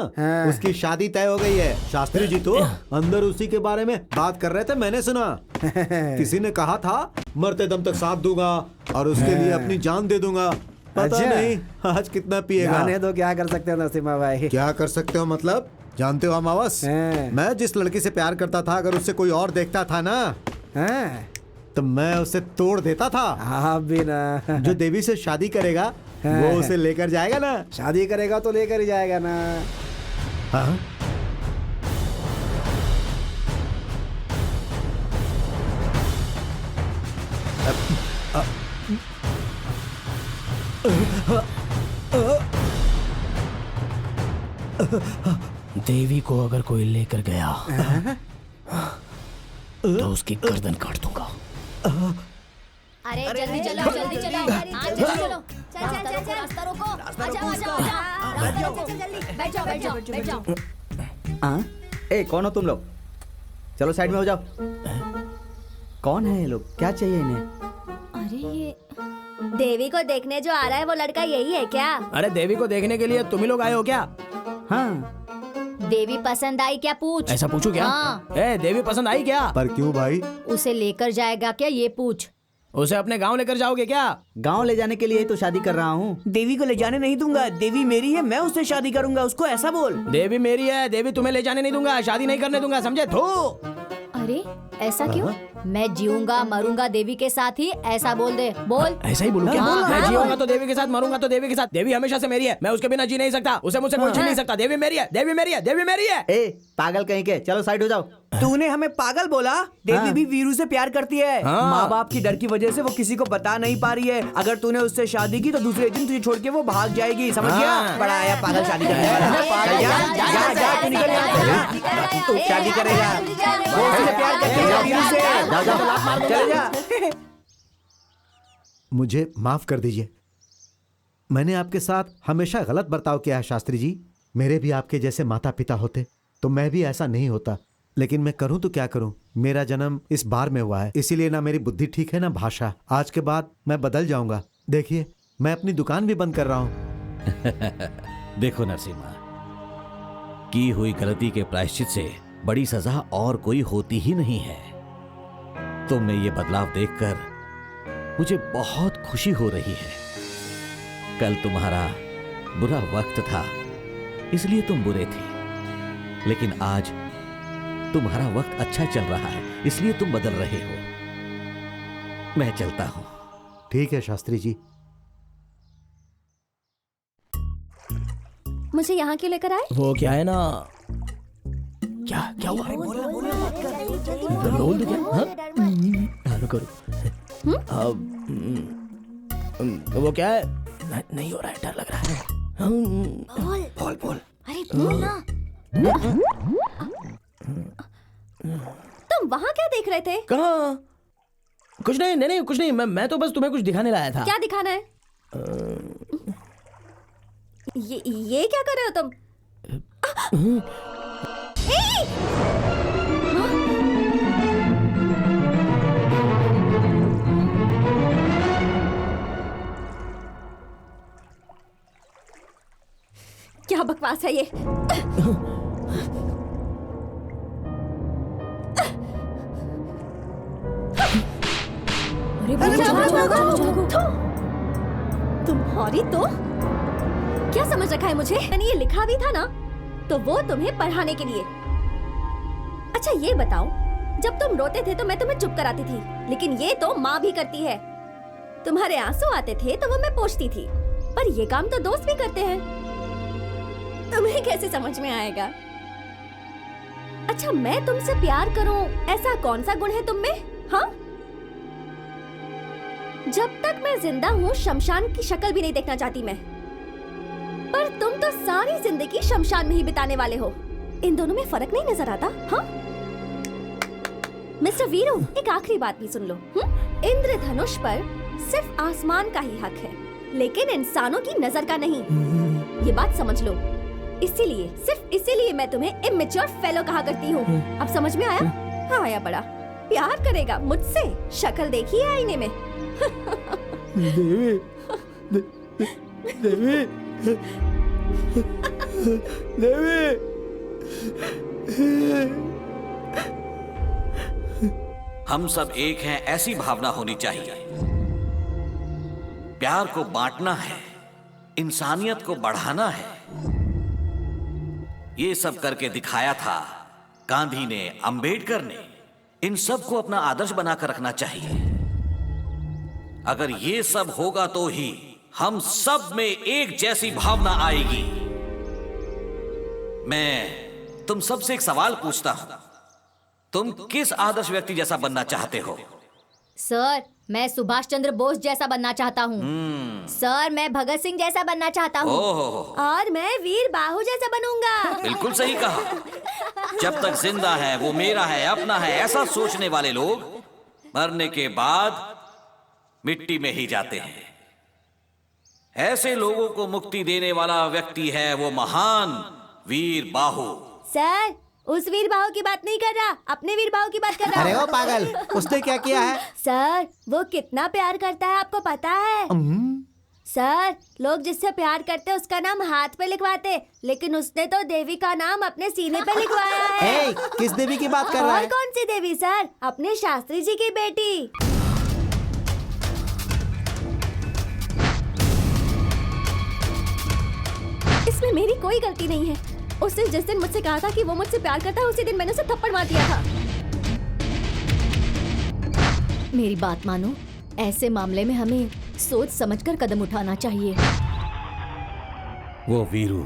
उसकी शादी तय हो गई है। शास्त्री जी तो अंदर उसी के बारे में बात कर रहे थे, मैंने सुना। किसी ने कहा था मरते दम तक साथ दूंगा और उसके लिए अपनी जान दे दूंगा। पता अच्छा। नहीं आज कितना पिएगा। जाने दो, क्या कर सकते हो नरसिम्हा भाई? क्या कर सकते हो मतलब? जानते हो अमावस, मैं जिस लड़की से प्यार करता था, अगर उससे कोई और देखता था ना, तो मैं उसे तोड़ देता था। आप भी ना। जो देवी से शादी करेगा वो उसे लेकर जाएगा ना। शादी करेगा तो लेकर ही जाएगा ना। हाँ? देवी को अगर कोई लेकर गया तो उसकी गर्दन काट दूंगा। अरे जल्दी चलो, जल्दी चलो, हाँ जल्दी चलो, चल चल चल चल, रास्ता रोको, आ जाओ आ जाओ, रास्ता रोको, जल्दी बैठ जाओ बैठ जाओ बैठ जाओ। हाँ, ए कौन हो तुम लोग? चलो साइड में हो जाओ। कौन है ये लोग? क्या चाहिए इन्हें? अरे ये देवी को देखने जो आ रहा है वो लड़का यही है क्या? अरे देवी को देखने के लिए तुम ही लोग आए हो क्या? हाँ, देवी पसंद आई क्या पूछ? ऐसा पूछू क्या? हाँ। ए देवी पसंद आई क्या? पर क्यों भाई? उसे लेकर जाएगा क्या ये पूछ? उसे अपने गांव लेकर जाओगे क्या? गांव ले जाने के लिए ही तो शादी कर रहा हूँ। देवी को ले जाने नहीं दूंगा, देवी मेरी है, मैं उससे शादी करूंगा, उसको ऐसा बोल। देवी मेरी है, देवी तुम्हें ले जाने नहीं दूंगा, शादी नहीं करने दूंगा, समझे? थू। अरे ऐसा क्यों? मैं जीऊंगा मरूंगा देवी के साथ ही, ऐसा बोल दे। बोल। ऐसा ही बोलूं क्या? हाँ, मैं हाँ, जीऊंगा बोल। तो देवी के साथ, मरूंगा तो देवी के साथ। देवी हमेशा से मेरी है, मैं उसके बिना जी नहीं सकता। उसे मुझसे कोई छीन नहीं सकता। देवी मेरी है, देवी मेरी है, देवी मेरी है। ए पागल कहीं के, चलो साइड हो जाओ। तूने हमें पागल बोला? देवी भी वीरू से प्यार करती है। हाँ। माँ बाप की डर की वजह से वो किसी को बता नहीं पा रही है। अगर तूने उससे शादी की तो दूसरे दिन तुझे छोड़ के वो भाग जाएगी, समझ गया? बड़ा आया पागल शादी करने वाला। पागल, जा, जा, तू निकल यहाँ से, जा। तू शादी करेगा, वो उससे प्यार करती है वीरू से। चले जा। मुझे माफ कर दीजिए, मैंने आपके साथ हमेशा गलत बर्ताव किया है शास्त्री जी। मेरे भी आपके जैसे माता पिता होते तो मैं भी ऐसा नहीं होता, लेकिन मैं करूं तो क्या करूं। मेरा जन्म इस बार में हुआ है, इसीलिए ना मेरी बुद्धि ठीक है ना भाषा। आज के बाद मैं बदल जाऊंगा। देखिए मैं अपनी दुकान भी बंद कर रहा हूं। देखो नरसिम्हा, की हुई गलती के प्रायश्चित से बड़ी सजा और कोई होती ही नहीं है। तुम में ये बदलाव देखकर मुझे बहुत खुशी हो रही है। कल तुम्हारा बुरा वक्त था, इसलिए तुम बुरे थे, लेकिन आज तुम्हारा वक्त अच्छा चल रहा है, इसलिए तुम बदल रहे हो। मैं चलता हूं। ठीक है शास्त्री जी। मुझे यहाँ क्यों लेकर आए? वो क्या है ना, क्या क्या हुआ? बोल दो क्या? हाँ रुको रुको। वो क्या है? नहीं हो रहा है, डर लग रहा है। बोल बोल। अरे बोल ना। तुम वहाँ क्या देख रहे थे? कहाँ? कुछ नहीं, नहीं कुछ नहीं। मैं तो बस तुम्हें कुछ दिखाने लाया था। क्या दिखाना है? ये क्या कर रहे हो तुम? क्या बकवास है ये? तुम्हारी तो क्या समझ रखा है मुझे? मैंने ये लिखा भी था ना, तो वो तुम्हें पढ़ाने के लिए। अच्छा ये बताओ, जब तुम रोते थे तो मैं तुम्हें चुप कराती थी, लेकिन ये तो माँ भी करती है। तुम्हारे आंसू आते थे तो वो मैं पोंछती थी, पर ये काम तो दोस्त भी करते हैं। तुम्हें कैसे समझ में आएगा? अच्छा मैं तुमसे प्यार करूं, ऐसा कौन सा गुण है तुम में? हाँ, जब तक मैं जिंदा हूँ शमशान की शक्ल भी नहीं देखना चाहती मैं, पर तुम तो सारी जिंदगी शमशान में ही बिताने वाले हो। इन दोनों में फर्क नहीं नजर आता? हाँ मिस्टर वीरू, एक आखिरी बात भी सुन लो। इंद्रधनुष पर सिर्फ आसमान का ही हक है, लेकिन इंसानों की नजर का नहीं। ये बात समझ लो। इसीलिए, सिर्फ इसीलिए मैं तुम्हें इमेच्योर फेलो कहा करती हूँ। अब समझ में आया? हाँ आया। बड़ा प्यार करेगा मुझसे? शक्ल देखी है आईने में? देवी, देवी, देवी। हम सब एक हैं, ऐसी भावना होनी चाहिए। प्यार को बांटना है, इंसानियत को बढ़ाना है। ये सब करके दिखाया था गांधी ने, अंबेडकर ने। इन सब को अपना आदर्श बनाकर रखना चाहिए। अगर ये सब होगा तो ही हम सब में एक जैसी भावना आएगी। मैं तुम सबसे एक सवाल पूछता हूं, तुम किस आदर्श व्यक्ति जैसा बनना चाहते हो? सर मैं सुभाष चंद्र बोस जैसा बनना चाहता हूँ। सर मैं भगत सिंह जैसा बनना चाहता हूँ। और मैं वीर बाहु जैसा बनूंगा। बिल्कुल सही कहा। जब तक जिंदा है वो मेरा है, अपना है, ऐसा सोचने वाले लोग मरने के बाद मिट्टी में ही जाते हैं। ऐसे लोगों को मुक्ति देने वाला व्यक्ति है वो महान वीर बाहु। सर उस वीर बाहु की बात नहीं कर रहा, अपने वीर बाहु की बात कर रहा। अरे वो पागल, उसने क्या किया है? सर वो कितना प्यार करता है आपको पता है? सर लोग जिससे प्यार करते हैं उसका नाम हाथ पे लिखवाते, लेकिन उसने तो देवी का नाम अपने सीने पे लिखवाया है। किस देवी की बात कर रहा है? और कौन सी देवी सर? अपने शास्त्री जी की बेटी। इसमें मेरी कोई गलती नहीं है। उसने जिस दिन मुझसे कहा था कि वो मुझसे प्यार करता है, उसी दिन मैंने उसे थप्पड़ मार दिया था। मेरी बात मानो, ऐसे मामले में हमें सोच समझकर कदम उठाना चाहिए। वो वीरू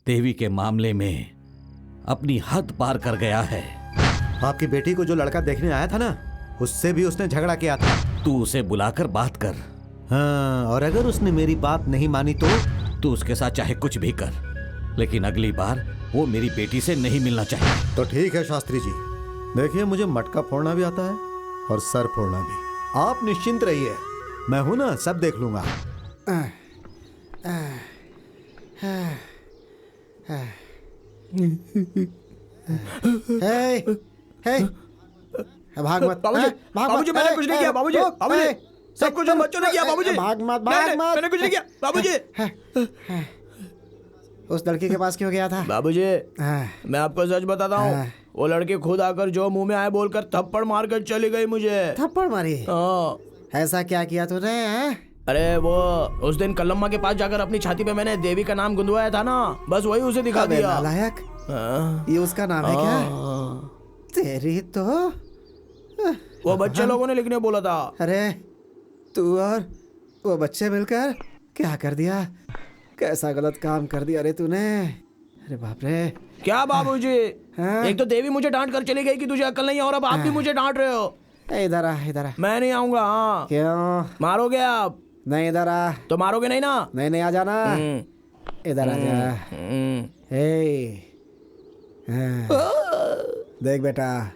देवी के मामले में अपनी हद पार कर गया है। आपकी बेटी को जो लड़का देखने आया था ना, उससे भी उसने झगड़ा किया था। तू उसे बुलाकर बात कर। हाँ, और अगर उसने मेरी बात नहीं मानी तो? तू उसके साथ चाहे कुछ भी कर, लेकिन अगली बार वो मेरी बेटी से नहीं मिलना चाहिए। तो ठीक है शास्त्री जी, देखिए मुझे मटका फोड़ना भी आता है और सर फोड़ना भी। आप निश्चिंत रहिए, मैं हूं ना, सब देख लूंगा। भाग मत बाबूजी, मैंने कुछ नहीं किया बाबूजी। बाबूजी, सब कुछ हम बच्चों ने किया बाबूजी। भाग मत मैंने कुछ नहीं किया बाबूजी। उस लड़की के पास क्यों गया था? बाबूजी, मैं आपको सच बताता हूँ, वो लड़की खुद आकर जो मुंह में आए बोलकर थप्पड़ मारकर चली गई मुझे। थप्पड़ मारी? ऐसा क्या किया तूने? अरे वो उस दिन कलम्मा के पास जाकर अपनी छाती पे मैंने देवी का नाम गुंदवाया था ना, बस वही उसे दिखा दिया। नालायक, ये उसका नाम है क्या? तेरी तो वो बच्चे लोगों ने लिखने बोला था। अरे तू और वो बच्चे मिलकर क्या कर दिया? कैसा गलत काम कर दिया रे तूने? अरे बाप रे। क्या बाबूजी, एक तो देवी मुझे डांट कर चली गई कि तुझे अक्ल नहीं है, और अब आप भी मुझे डांट रहे हो। इधर आ, इधर आ। मैं नहीं आऊंगा। हाँ। क्यों? मारोगे आप? नहीं, इधर आ। तो मारोगे नहीं ना? नहीं, आ जाना, इधर आ जा। देख बेटा,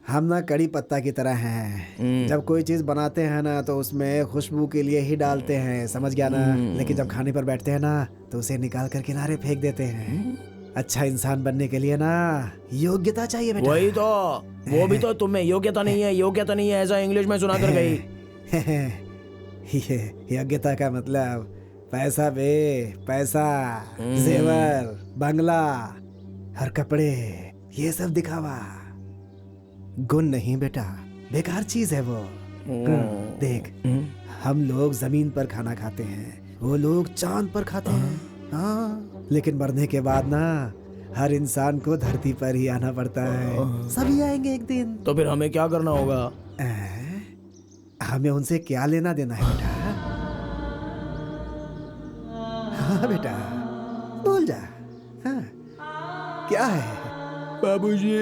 हम ना कड़ी पत्ता की तरह हैं। जब कोई चीज बनाते हैं ना तो उसमें खुशबू के लिए ही डालते हैं, समझ गया ना? लेकिन जब खाने पर बैठते हैं ना तो उसे निकाल कर किनारे फेंक देते हैं। अच्छा इंसान बनने के लिए ना योग्यता चाहिए बेटा। वही तो, वो भी तो तुम्हें योग्यता नहीं है, योग्यता नहीं है, ऐसा इंग्लिश में सुना कर गई। ये योग्यता का मतलब पैसा बे, पैसा, जेवर, बंगला और कपड़े, ये सब दिखावा। गुण नहीं बेटा, बेकार चीज है वो। देख, हम लोग जमीन पर खाना खाते हैं, वो लोग चांद पर खाते हैं। हाँ, लेकिन मरने के बाद ना हर इंसान को धरती पर ही आना पड़ता है। सभी आएंगे एक दिन। तो फिर हमें क्या करना होगा? हमें उनसे क्या लेना देना है बेटा? हाँ बेटा, बोल जा। हाँ, क्या है बाबूजी?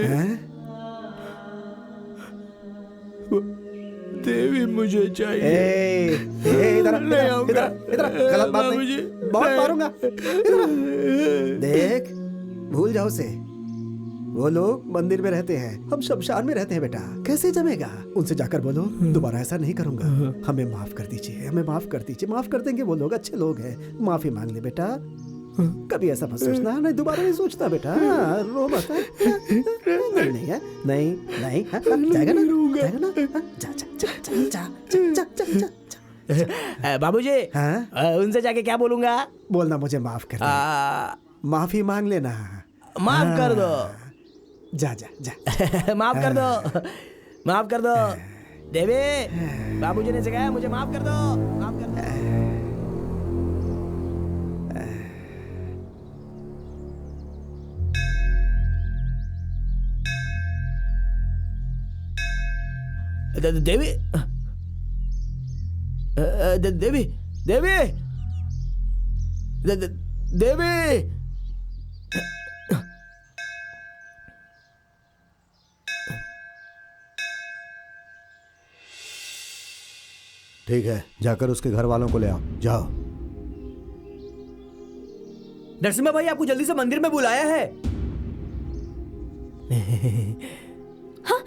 देवी मुझे चाहिए। इधर गलत बात नहीं, बहुत मारूंगा। देख, भूल जाओ उसे। वो लोग मंदिर में रहते हैं, हम शमशान में रहते हैं बेटा। कैसे जमेगा? उनसे जाकर बोलो दोबारा ऐसा नहीं करूंगा, हमें माफ कर दीजिए, हमें माफ कर दीजिए। माफ कर देंगे, वो लोग अच्छे लोग हैं। माफी मांग ले बेटा, कभी ऐसा मत सोचना। नहीं, दोबारा नहीं सोचना बेटा। रो मत। नहीं है, नहीं नहीं, जाएगा ना, जाएगा ना। जा जा जा जा जा जा जा। बाबूजी, उनसे जाके क्या बोलूंगा? बोलना मुझे माफ कर दो, माफी मांग लेना। माफ कर दो। जा जा जा। माफ कर दो, माफ कर दो। देवी, बाबूजी ने सिखाया, मुझे माफ कर दो, माफ कर दो। देवी, देवी, देवी, देवी। ठीक है, जाकर उसके घर वालों को ले आओ, जाओ। नरसिम्हा भाई आपको जल्दी से मंदिर में बुलाया है। हाँ?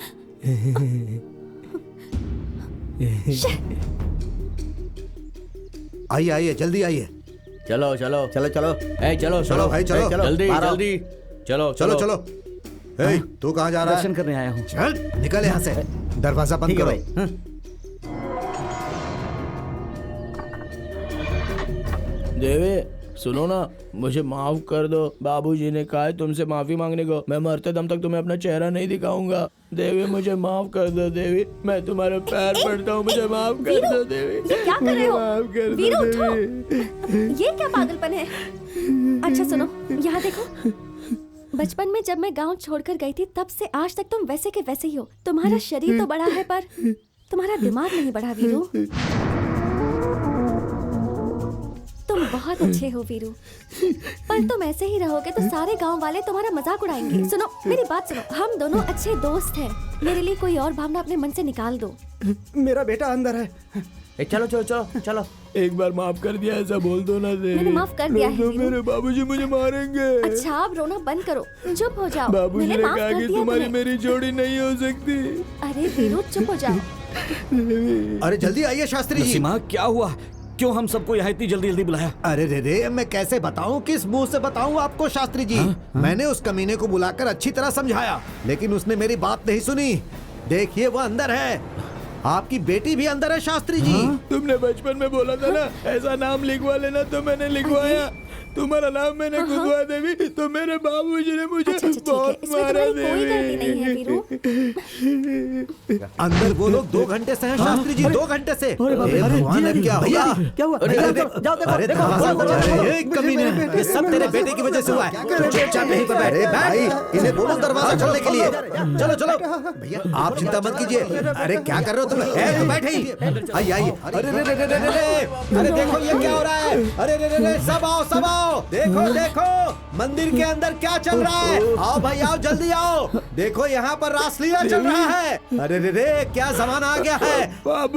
आइए आइए, जल्दी आइए। चलो चलो चलो चलो, चलो चलो भाई, चलो जल्दी जल्दी, चलो चलो चलो। तू कहाँ जा रहा है? दर्शन करने आया हूँ। चल निकल यहाँ से, दरवाजा बंद ठीक है करो। भाई। देवी सुनो ना, मुझे माफ कर दो। बाबूजी ने कहा है तुमसे माफी मांगने को। मैं मरते दम तक तुम्हें अपना चेहरा नहीं दिखाऊंगा। देवी मुझे माफ कर दो। देवी, मैं तुम्हारे पैर पड़ता हूँ, मुझे माफ कर दो देवी। ये क्या कर रहे हो? माफ कर वीरू, दो उठो। देवी। ये क्या पागलपन है? अच्छा सुनो, यहाँ देखो। बचपन में जब मैं गांव छोड़कर गई थी तब से आज तक तुम वैसे के वैसे ही हो। तुम्हारा शरीर तो बड़ा है पर तुम्हारा दिमाग नहीं बढ़ा वीरू। तुम बहुत अच्छे हो वीरू, पर तुम ऐसे ही रहोगे तो सारे गांव वाले तुम्हारा मजाक उड़ाएंगे। सुनो मेरी बात सुनो, हम दोनों अच्छे दोस्त हैं। मेरे लिए कोई और भावना अपने मन से निकाल दो। मेरा बेटा अंदर है। चलो चलो चलो चलो, एक बार माफ कर दिया ऐसा बोल दो ना देवी। मैंने माफ कर दिया है वीरू। मेरे बाबूजी मुझे मारेंगे। अच्छा आप रोना बंद करो, चुप हो जाओ। बाबूजी मैंने ने माफ कहा कर कि दिया तुम्हारी तुम्हें। मेरी जोड़ी नहीं हो सकती। अरे वीरू चुप हो जाओ। अरे जल्दी आइए शास्त्री जी। नसीमा क्या हुआ? क्यों हम सबको यहाँ इतनी जल्दी जल्दी बुलाया? अरे रे मैं कैसे बताऊं, किस मुंह से बताऊं आपको शास्त्री जी। मैंने उस कमीने को बुलाकर अच्छी तरह समझाया, लेकिन उसने मेरी बात नहीं सुनी। देखिए वो अंदर है, आपकी बेटी भी अंदर है शास्त्री जी। तुमने बचपन में बोला था ना ऐसा नाम लिखवा लेना, तो मैंने लिखवाया। तुम्हारा नाम मैंने खुदवा देवी, तो मेरे बाबूजी ने मुझे बहुत मारा कोई गलती नहीं है वीरू। अंदर वो लोग 2 घंटे से हैं शास्त्री जी, 2 घंटे से। भगवान अब क्या हुआ? क्या हुआ? अरे दरवाजा कमीने, ये सब तेरे बेटे की वजह से हुआ है। चुपचाप यहीं पर बैठ। भाई इन्हें बोलो दरवाजा खोलने के लिए। चलो चलो भैया, आप चिंता मत कीजिए। अरे क्या कर रहे हो तुम? तो बैठे ही। आइए आइए। अरे रे रे रे रे रे, अरे देखो ये क्या हो रहा है। अरे रे रे रे, सब आओ सब आओ। देखो देखो मंदिर के अंदर क्या चल रहा है। आओ भाई आओ, जल्दी आओ। देखो यहाँ पर रासलीला चल रहा है। अरे रे रे, क्या जमाना आ गया है।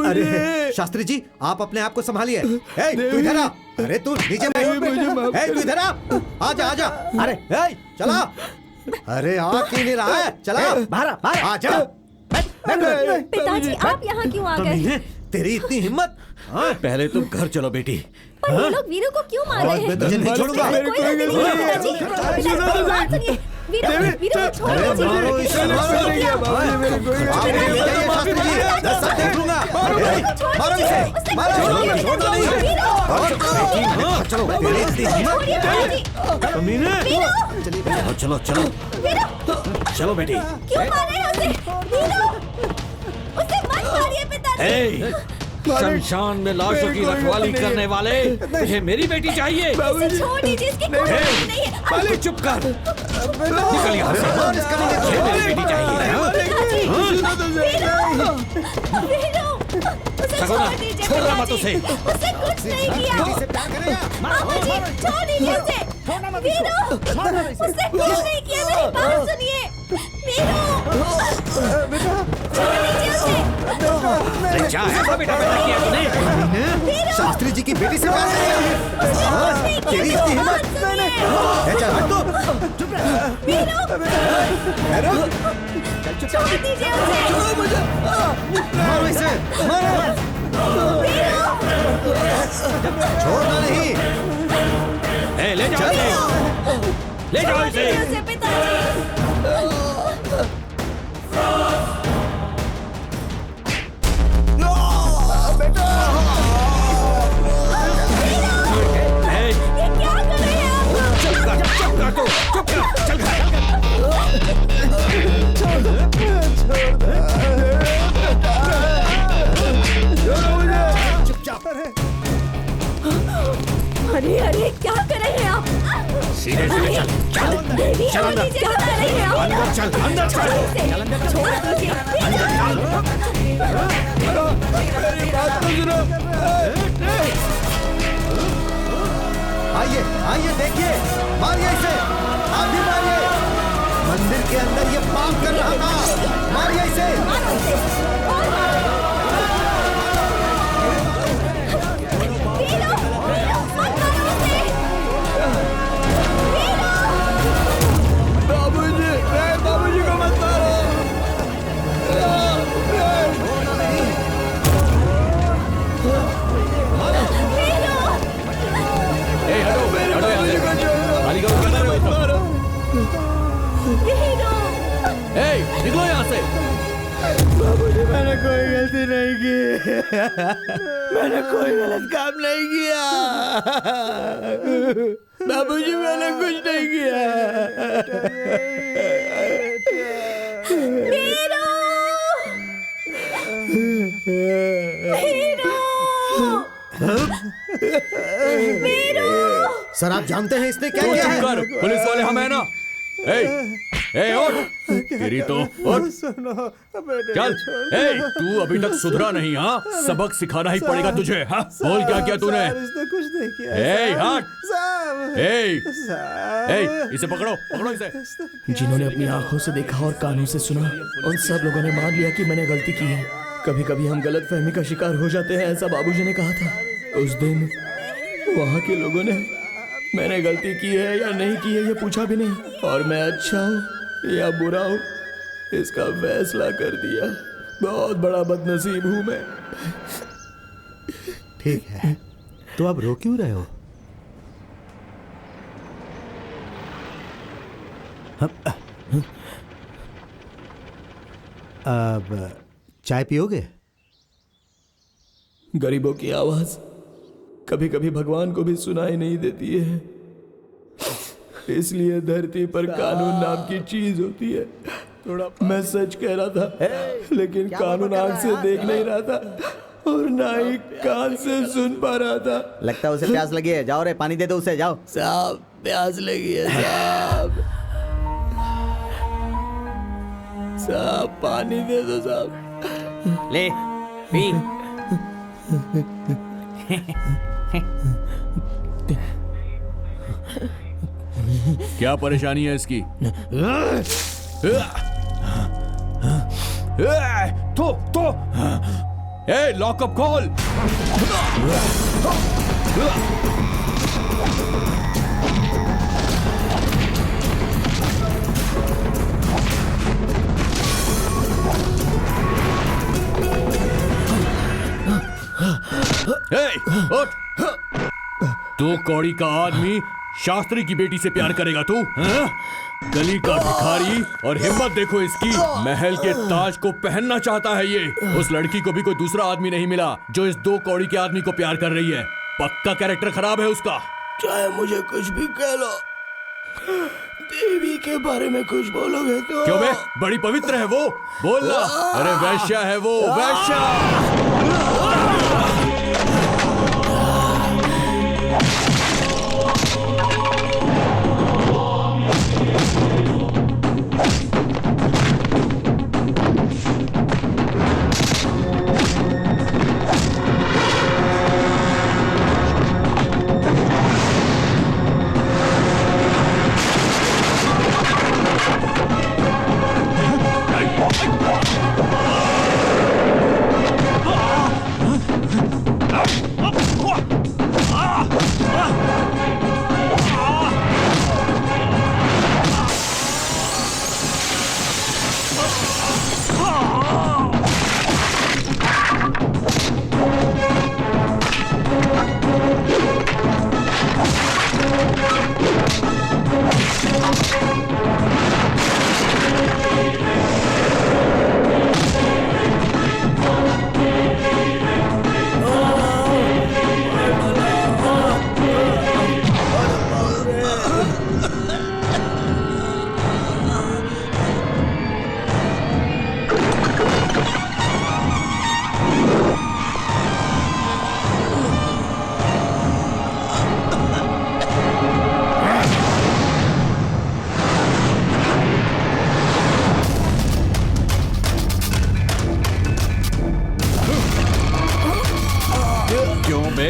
अरे शास्त्री जी आप अपने आप को संभालिए। तू इधर आ। अरे तू नीचे तू इधर आ। आजा आजा। अरे चला। अरे आ क्यों नहीं रहा है? चला बाहर आजा। पिताजी आप यहाँ क्यों आ गए? तेरी इतनी हिम्मत। पहले तुम घर चलो बेटी। पर ये लोग वीरू को क्यों मार रहे हैं? मैं तुझे नहीं छोड़ूंगा। कोई गलती नहीं है पिताजी। पिताजी बात सुनिए, वीरू को छोड़ दीजिए। मारो इसे, मारो। आप ले जाइए शास्त्री जी, मैं सब देख लूंगा। मारो इसे, मारो। छोड़ो नहीं। चलो तेरी इतनी हिम्मत। कमीने। चलो चलो चलो बेटी। क्यों मार रहे हैं उसे? वीरू उसे मत मारिए पिताजी। शमशान में लाशों की रखवाली करने वाले, मुझे मेरी बेटी चाहिए। इसे छोड़ दीजिए, इसकी कोई गलती नहीं है। मालिक चुप कर। निकल यहाँ से। मुझे मेरी बेटी चाहिए। छोड़ना मत उसे। उसने कुछ नहीं किया। मामा जी छोड़ दीजिए उसे। वीरू उसने कुछ नहीं किया, मेरी बात सुनिए। वीरू छोड़ दीजिए उसे। क्या है बेटा किया तूने? शास्त्री जी की बेटी से बात कर। तेरी इतनी हिम्मत। चल हट तू। छोड़ दीजिए उसे। छोड़ो मुझे। मारो इसे, मारो। छोड़ना नहीं। ले जाओ इसे। ले जाओ इसे। पिताजी ये क्या कर रहे हैं आप? चुप कर तू, चुप कर। चल चुपचाप। अरे अरे क्या कर रहे हैं आप? सीधे सीधे चल। देवी चल अंदर। क्या कर रहे हैं आप? अंदर चल, अंदर चल। छोड़ दीजिए। आइए आइए देखिए, मारिए इसे। आप भी मारिए। मंदिर के अंदर ये पाप कर रहा था। मारिए इसे। बाबूजी को मत मारो। निकलो यहाँ से। बाबूजी मैंने कोई गलती नहीं की। मैंने कोई गलत काम नहीं किया। बाबूजी मैंने कुछ नहीं किया। सर आप जानते हैं इसने क्या किया है? पुलिस वाले हम है ना। ए उठ, तेरी तो उठ, चल। तू अभी तक सुधरा नहीं? हाँ, सबक सिखाना ही पड़ेगा तुझे। हाँ, बोल क्या किया तूने? कुछ नहीं किया। हट। इसे पकड़ो, पकड़ो इसे। जिन्होंने अपनी आंखों से देखा और कानों से सुना, उन सब लोगों ने मान लिया कि मैंने गलती की है। कभी कभी हम गलत फहमी का शिकार हो जाते हैं, ऐसा बाबूजी ने कहा था। उस दिन वहाँ के लोगों ने मैंने गलती की है या नहीं की है ये पूछा भी नहीं, और मैं अच्छा हूँ या बुरा हूँ इसका फैसला कर दिया। बहुत बड़ा बदनसीब हूँ मैं। ठीक है, तो अब रो क्यों रहे हो? अब चाय पियोगे? गरीबों की आवाज कभी कभी भगवान को भी सुनाई नहीं देती है, इसलिए धरती पर कानून नाम की चीज होती है। थोड़ा मैं सच कह रहा था, लेकिन कानून आंख से देख नहीं रहा था और ना ही कान से सुन पा रहा था। लगता है उसे प्यास लगी है। जाओ रे, पानी दे दो उसे, जाओ। साहब प्यास लगी है साहब। साहब पानी दे दो साहब। ले पी। क्या परेशानी है इसकी? तो लॉकअप कॉल। उठ। 2 कौड़ी का आदमी शास्त्री की बेटी से प्यार करेगा तू? गली का भिखारी, और हिम्मत देखो इसकी, महल के ताज को पहनना चाहता है ये। उस लड़की को भी कोई दूसरा आदमी नहीं मिला जो इस 2 कौड़ी के आदमी को प्यार कर रही है। पक्का कैरेक्टर खराब है उसका। चाहे मुझे कुछ भी कह लो, देवी के बारे में कुछ बोलोगे तो। क्यों बे? बड़ी पवित्र है वो, बोलना। अरे वैश्या है वो, वैश्या।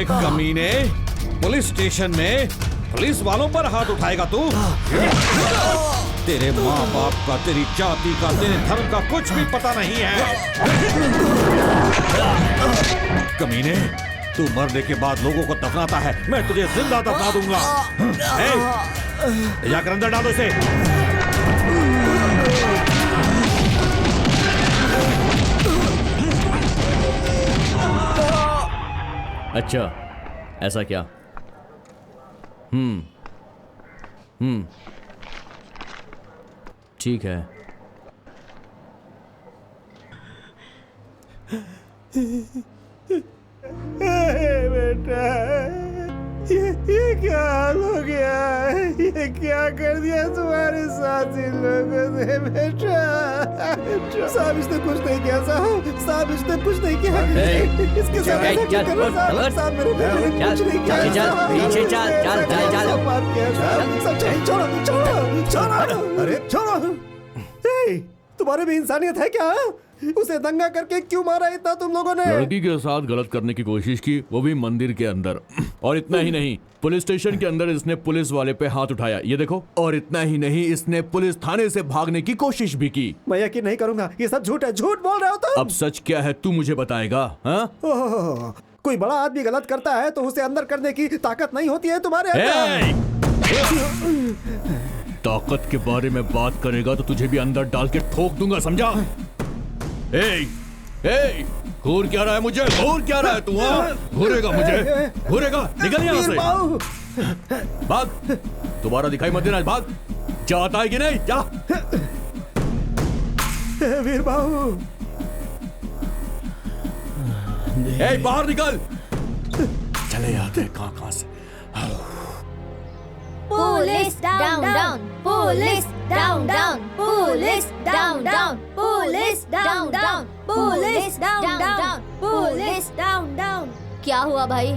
कमीने, पुलिस स्टेशन में पुलिस वालों पर हाथ उठाएगा तू? तेरे माँ बाप का, तेरी जाति का, तेरे धर्म का कुछ भी पता नहीं है। कमीने, तू मरने के बाद लोगों को दफनाता है, मैं तुझे जिंदा दफना दूंगा। जाकर अंदर डालो इसे। अच्छा, ऐसा क्या? ठीक है। बेटा, ये क्या हाल हो गया है? ये क्या कर दिया तुम्हारे साथ इन लोगों ने बेटा? साहब इसने कुछ नहीं किया साहब इसने कुछ नहीं किया। इसके साथ ऐसा क्यों कर रहे हो साहब? मेरे बेटे ने कुछ नहीं किया। पीछे छोड़ो। अरे छोड़ो। तुम्हारे भी इंसानियत है क्या? उसे दंगा करके क्यों मारा इतना तुम लोगों ने? लड़की के साथ गलत करने की कोशिश की, वो भी मंदिर के अंदर। और इतना ही नहीं, पुलिस स्टेशन के अंदर इसने पुलिस वाले पे हाथ उठाया, ये देखो। और इतना ही नहीं, इसने पुलिस थाने से भागने की कोशिश भी की। मैं यकीन नहीं करूंगा, ये सब झूठ है। झूठ बोल रहे हो तुम। अब सच क्या है तू मुझे बताएगा? हाँ? कोई बड़ा आदमी गलत करता है तो उसे अंदर करने की ताकत नहीं होती है तुम्हारे अंदर। ताकत के बारे में बात करेगा तो तुझे भी अंदर डाल के ठोक दूंगा, समझा? घूर क्या रहा है मुझे? घूर क्या रहा है तू? घूरेगा मुझे? घूरेगा? निकल यहाँ से। भाग, दोबारा दिखाई मत देना। भाग, जाता है कि नहीं? जा। वीर बाबू, बाहर निकल। चले आते हैं कहाँ से। Police down down, police down down, police down down, police down down, police down down, police down down. क्या हुआ भाई?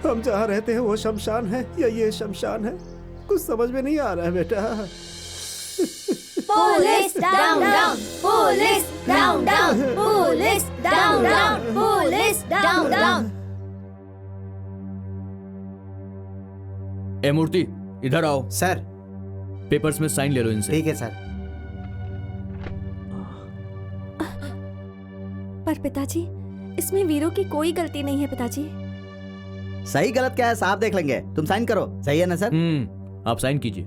हम जहाँ रहते हैं वो शमशान है या ये शमशान है? कुछ समझ में नहीं आ रहा है बेटा। Police down down, police down down, police down down, police down down. ए मूर्ति, इधर आओ। सर। पेपर्स में साइन ले लो इनसे। ठीक है सर। पर पिताजी, इसमें वीरू की कोई गलती नहीं है पिताजी। सही गलत क्या है साहब देख लेंगे, तुम साइन करो। सही है ना सर? आप साइन कीजिए।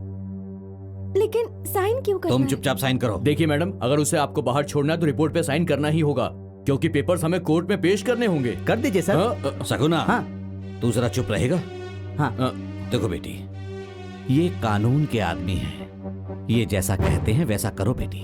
लेकिन साइन क्यों करना तुम है? चुपचाप साइन करो। देखिए मैडम, अगर उसे आपको बाहर छोड़ना है तो रिपोर्ट पे साइन करना ही होगा, क्योंकि पेपर्स हमें कोर्ट में पेश करने होंगे। कर दीजिए सर। सगुना, हाँ। तू जरा चुप रहेगा? हाँ। देखो बेटी, ये कानून के आदमी हैं। ये जैसा कहते हैं वैसा करो बेटी।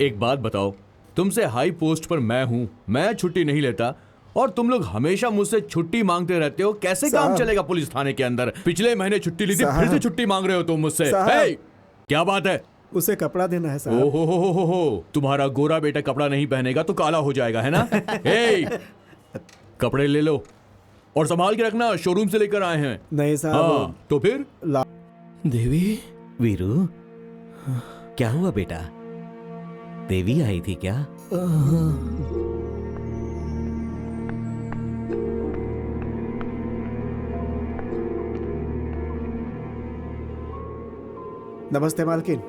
एक बात बताओ, तुमसे हाई पोस्ट पर मैं हूं, मैं छुट्टी नहीं लेता और तुम लोग हमेशा मुझसे छुट्टी मांगते रहते हो। कैसे काम चलेगा पुलिस थाने के अंदर? पिछले महीने छुट्टी ली थी, फिर से छुट्टी मांग रहे हो तुम मुझसे। क्या बात है? उसे कपड़ा देना है साहब। ओहो, तुम्हारा गोरा बेटा कपड़ा नहीं पहनेगा तो काला हो जाएगा, है ना? कपड़े ले लो और संभाल के रखना, शोरूम से लेकर आए हैं। नहीं साहब। हाँ, तो फिर? देवी। वीरू, क्या हुआ बेटा? देवी आई थी क्या? नमस्ते मालकिन।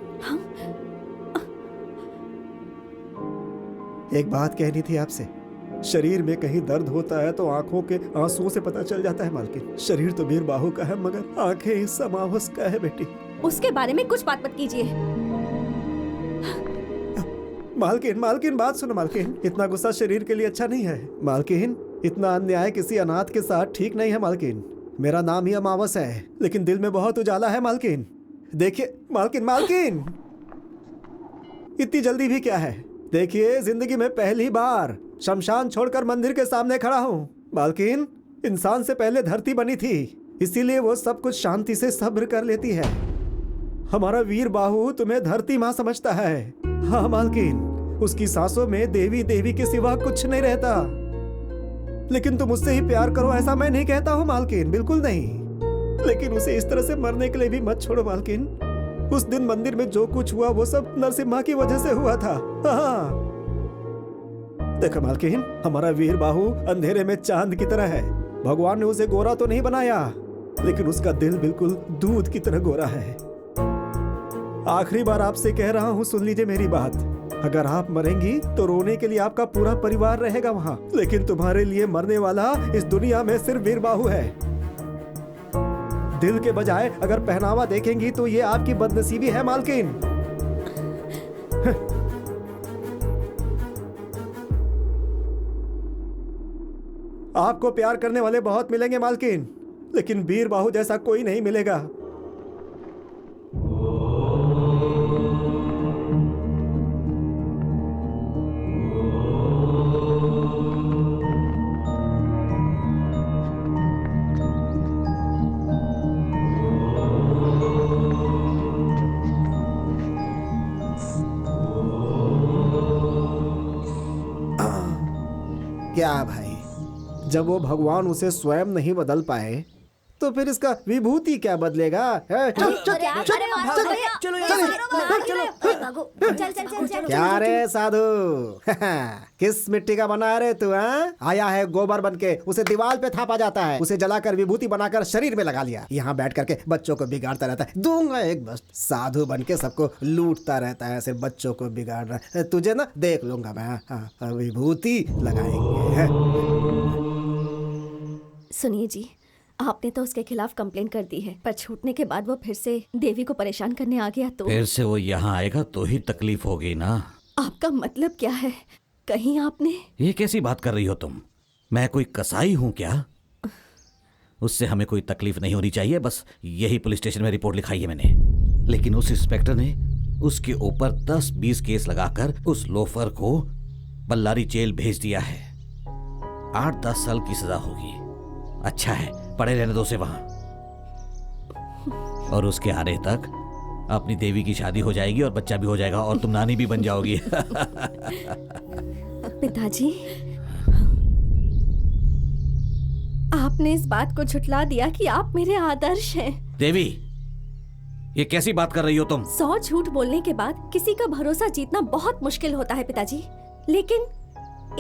एक बात कहनी थी आपसे। शरीर में कहीं दर्द होता है तो आंखों के आंसुओं से पता चल जाता है मालकिन। शरीर तो वीर बाहु का है मगर आंखें इस समावस का है बेटी। उसके बारे में कुछ बात मत कीजिए। मालकिन बात सुनो मालकिन। इतना गुस्सा शरीर के लिए अच्छा नहीं है मालकिन। इतना अन्याय किसी अनाथ के साथ ठीक नहीं है मालकिन। मेरा नाम ही अमावस है लेकिन दिल में बहुत उजाला है मालकिन। देखिए मालकिन इतनी जल्दी भी क्या है? देखिए, जिंदगी में पहली बार शमशान छोड़कर मंदिर के सामने खड़ा हूँ मालकिन। इंसान से पहले धरती बनी थी, इसीलिए वो सब कुछ शांति से सब्र कर लेती है। हमारा वीर बाहु तुम्हें धरती माँ समझता है। हाँ मालकिन, उसकी सांसों में देवी देवी के सिवा कुछ नहीं रहता। लेकिन तुम उससे ही प्यार करो ऐसा मैं नहीं कहता हूँ मालकिन, बिल्कुल नहीं। लेकिन उसे इस तरह से मरने के लिए भी मत छोड़ो मालकिन। उस दिन मंदिर में जो कुछ हुआ वो सब नरसिम्हा की वजह से हुआ था। हाँ। देखो मालकिन, हमारा वीर बाहु अंधेरे में चांद की तरह है। भगवान ने उसे गोरा तो नहीं बनाया लेकिन उसका दिल बिल्कुल दूध की तरह गोरा है। आखिरी बार आपसे कह रहा हूँ, सुन लीजिए मेरी बात। अगर आप मरेंगी तो रोने के लिए आपका पूरा परिवार रहेगा वहाँ, लेकिन तुम्हारे लिए मरने वाला इस दुनिया में सिर्फ वीर बाहु है। दिल के बजाय अगर पहनावा देखेंगी तो ये आपकी बदनसीबी है मालकिन। आपको प्यार करने वाले बहुत मिलेंगे मालकिन, लेकिन वीर बाहु जैसा कोई नहीं मिलेगा। क्या भाई, जब वो भगवान उसे स्वयं नहीं बदल पाए तो फिर इसका विभूति क्या बदलेगा? क्या रे साधु, किस मिट्टी का बना है रे तू? आया है गोबर बन के, उसे दीवार पे थापा जाता है, उसे जलाकर विभूति बनाकर शरीर में लगा लिया, यहाँ बैठ करके बच्चों को बिगाड़ता रहता है। दूंगा एक बस। साधु बन के सबको लूटता रहता है, सिर्फ बच्चों को बिगाड़ रहा है। तुझे ना देख लूंगा मैं, विभूति लगाएंगे। सुनिए जी, आपने तो उसके खिलाफ कंप्लेंट कर दी है, पर छूटने के बाद वो फिर से देवी को परेशान करने आ गया तो फिर से वो यहाँ आएगा तो ही तकलीफ होगी ना। आपका मतलब क्या है? कहीं आपने... ये कैसी बात कर रही हो तुम? मैं कोई कसाई हूँ क्या? उससे हमें कोई तकलीफ नहीं होनी चाहिए, बस यही पुलिस स्टेशन में रिपोर्ट लिखाई है मैंने। लेकिन उस इंस्पेक्टर ने उसके ऊपर 10-20 केस लगाकर उस लोफर को बल्लारी जेल भेज दिया है। 8-10 साल की सजा होगी। अच्छा है, पड़े रहने दो उसे वहां, और उसके आने तक अपनी देवी की शादी हो जाएगी और बच्चा भी हो जाएगा और तुम नानी भी बन जाओगी। पिताजी, आपने इस बात को झुठला दिया कि आप मेरे आदर्श हैं। देवी, ये कैसी बात कर रही हो तुम? 100 झूठ बोलने के बाद किसी का भरोसा जीतना बहुत मुश्किल होता है पिताजी, लेकिन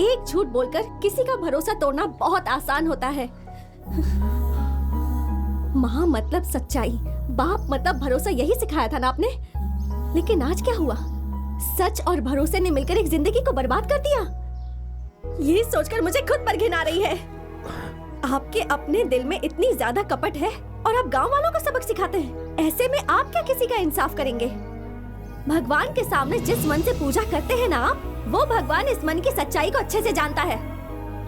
एक झूठ बोलकर किसी का भरोसा तोड़ना बहुत आसान होता है। माँ मतलब सच्चाई, बाप मतलब भरोसा, यही सिखाया था ना आपने। लेकिन आज क्या हुआ? सच और भरोसे ने मिलकर एक जिंदगी को बर्बाद कर दिया। ये सोचकर मुझे खुद पर घिन आ रही है। आपके अपने दिल में इतनी ज्यादा कपट है और आप गांव वालों को सबक सिखाते हैं। ऐसे में आप क्या किसी का इंसाफ करेंगे? भगवान के सामने जिस मन से पूजा करते हैं ना आप, वो भगवान इस मन की सच्चाई को अच्छे से जानता है।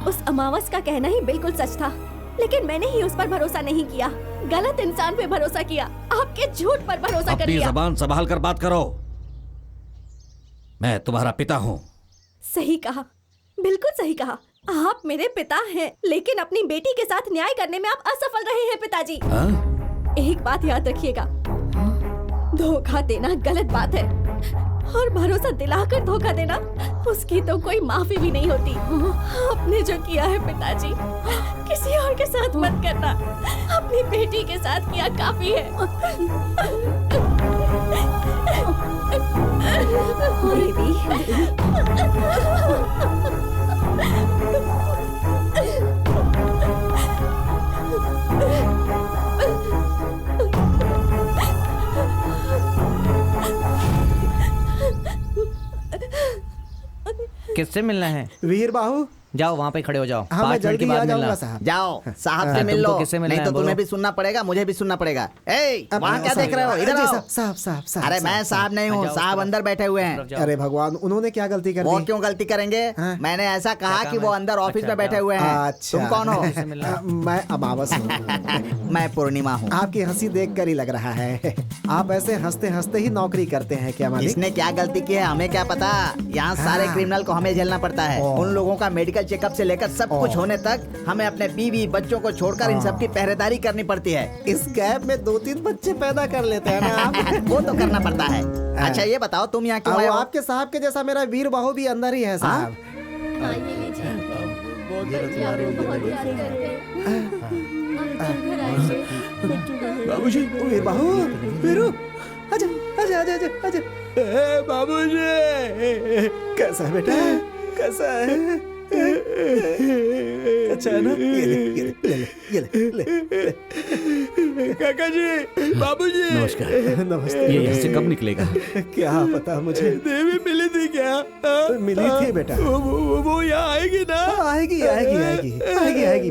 उस अमावस का कहना ही बिल्कुल सच था, लेकिन मैंने ही उस पर भरोसा नहीं किया, गलत इंसान पे भरोसा किया, आपके झूठ पर भरोसा कर लिया। अपनी जबान संभाल कर बात करो। मैं तुम्हारा पिता हूँ। सही कहा, बिल्कुल सही कहा। आप मेरे पिता हैं, लेकिन अपनी बेटी के साथ न्याय करने में आप असफल रहे हैं पिताजी। एक बात याद रखिएगा, धोखा देना गलत बात है, और भरोसा दिलाकर धोखा देना, उसकी तो कोई माफी भी नहीं होती। आपने जो किया है पिताजी, किसी और के साथ मत करना, अपनी बेटी के साथ किया काफी है। किससे मिलना है? वीर बाहू, जाओ वहाँ पे खड़े हो जाओ। हाँ, 5 मिनट के बाद मिलना। साहब। जाओ साहब से मिल लो, नहीं तो तुम्हें भी सुनना पड़ेगा, मुझे भी सुनना पड़ेगा। वहाँ क्या देख रहे हो? इधर आओ। साहब साहब साहब। अरे मैं साहब नहीं हूँ, साहब अंदर बैठे हुए हैं। अरे भगवान, उन्होंने क्या गलती कर दी? वो क्यों गलती करेंगे? मैंने ऐसा कहा कि वो अंदर ऑफिस में बैठे हुए हैं। अच्छा। तुम कौन हो? मैं अमावस हूँ। मैं पूर्णिमा हूँ। आपकी हंसी देखकर ही लग रहा है आप ऐसे हंसते हंसते ही नौकरी करते हैं क्या मालिक? इसने क्या गलती की है हमें क्या पता। यहाँ सारे क्रिमिनल को हमें झेलना पड़ता है। उन लोगों का मेडिकल चेकअप से लेकर सब कुछ होने तक हमें अपने बीवी बच्चों को छोड़कर इन सब की पहरेदारी करनी पड़ती है। इस गैप में 2-3 बच्चे पैदा कर लेते हैं ना आप। वो तो करना पड़ता है। अच्छा ये बताओ तुम यहाँ क्यों आए हो? आपके साहब के जैसा मेरा वीर बाहू भी अंदर ही है साहब। बाबूजी, वीर बाहू, वीरू, आजा आजा आजा आजा आजा। बाबूजी, कैसा है बेटा, कैसा है? अच्छा है ना? ये ले। काका जी, बाबूजी, नमस्कार। नमस्ते। ये यहाँ से कब निकलेगा? क्या पता मुझे। देवी मिली थी क्या? मिली थी बेटा। वो यहाँ आएगी ना? आएगी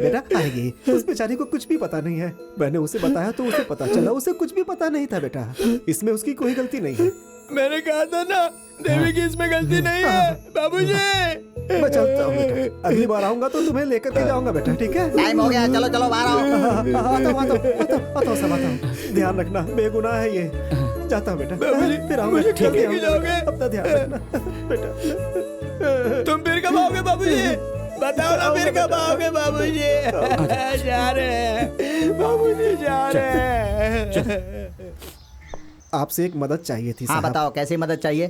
बेटा, आएगी। उस बेचारी को कुछ भी पता नहीं है। मैंने उसे बताया तो उसे पता चला, उसे कुछ भी पता नहीं था बेटा। इसमें उसकी कोई गलती नहीं है। मैंने कहा था ना, देवी की इसमें गलती नहीं है। बाबूजी, मैं चलता हूँ बेटा, अगली बार आऊंगा तो तुम्हें लेकर के जाऊंगा बेटा, ठीक है? टाइम हो गया, चलो चलो बाहर आओ। आता हूँ। ध्यान रखना, बेगुनाह है ये। जाता हूँ बेटा, फिर आऊंगा। ठीक है, अपना ध्यान रखना बेटा। तुम फिर कब आओगे बाबूजी? बताओ ना, फिर कब आओगे बाबूजी? जा रहे हैं बाबूजी, जा रहे हैं। आपसे एक मदद चाहिए थी हाँ साहब। बताओ कैसी मदद चाहिए?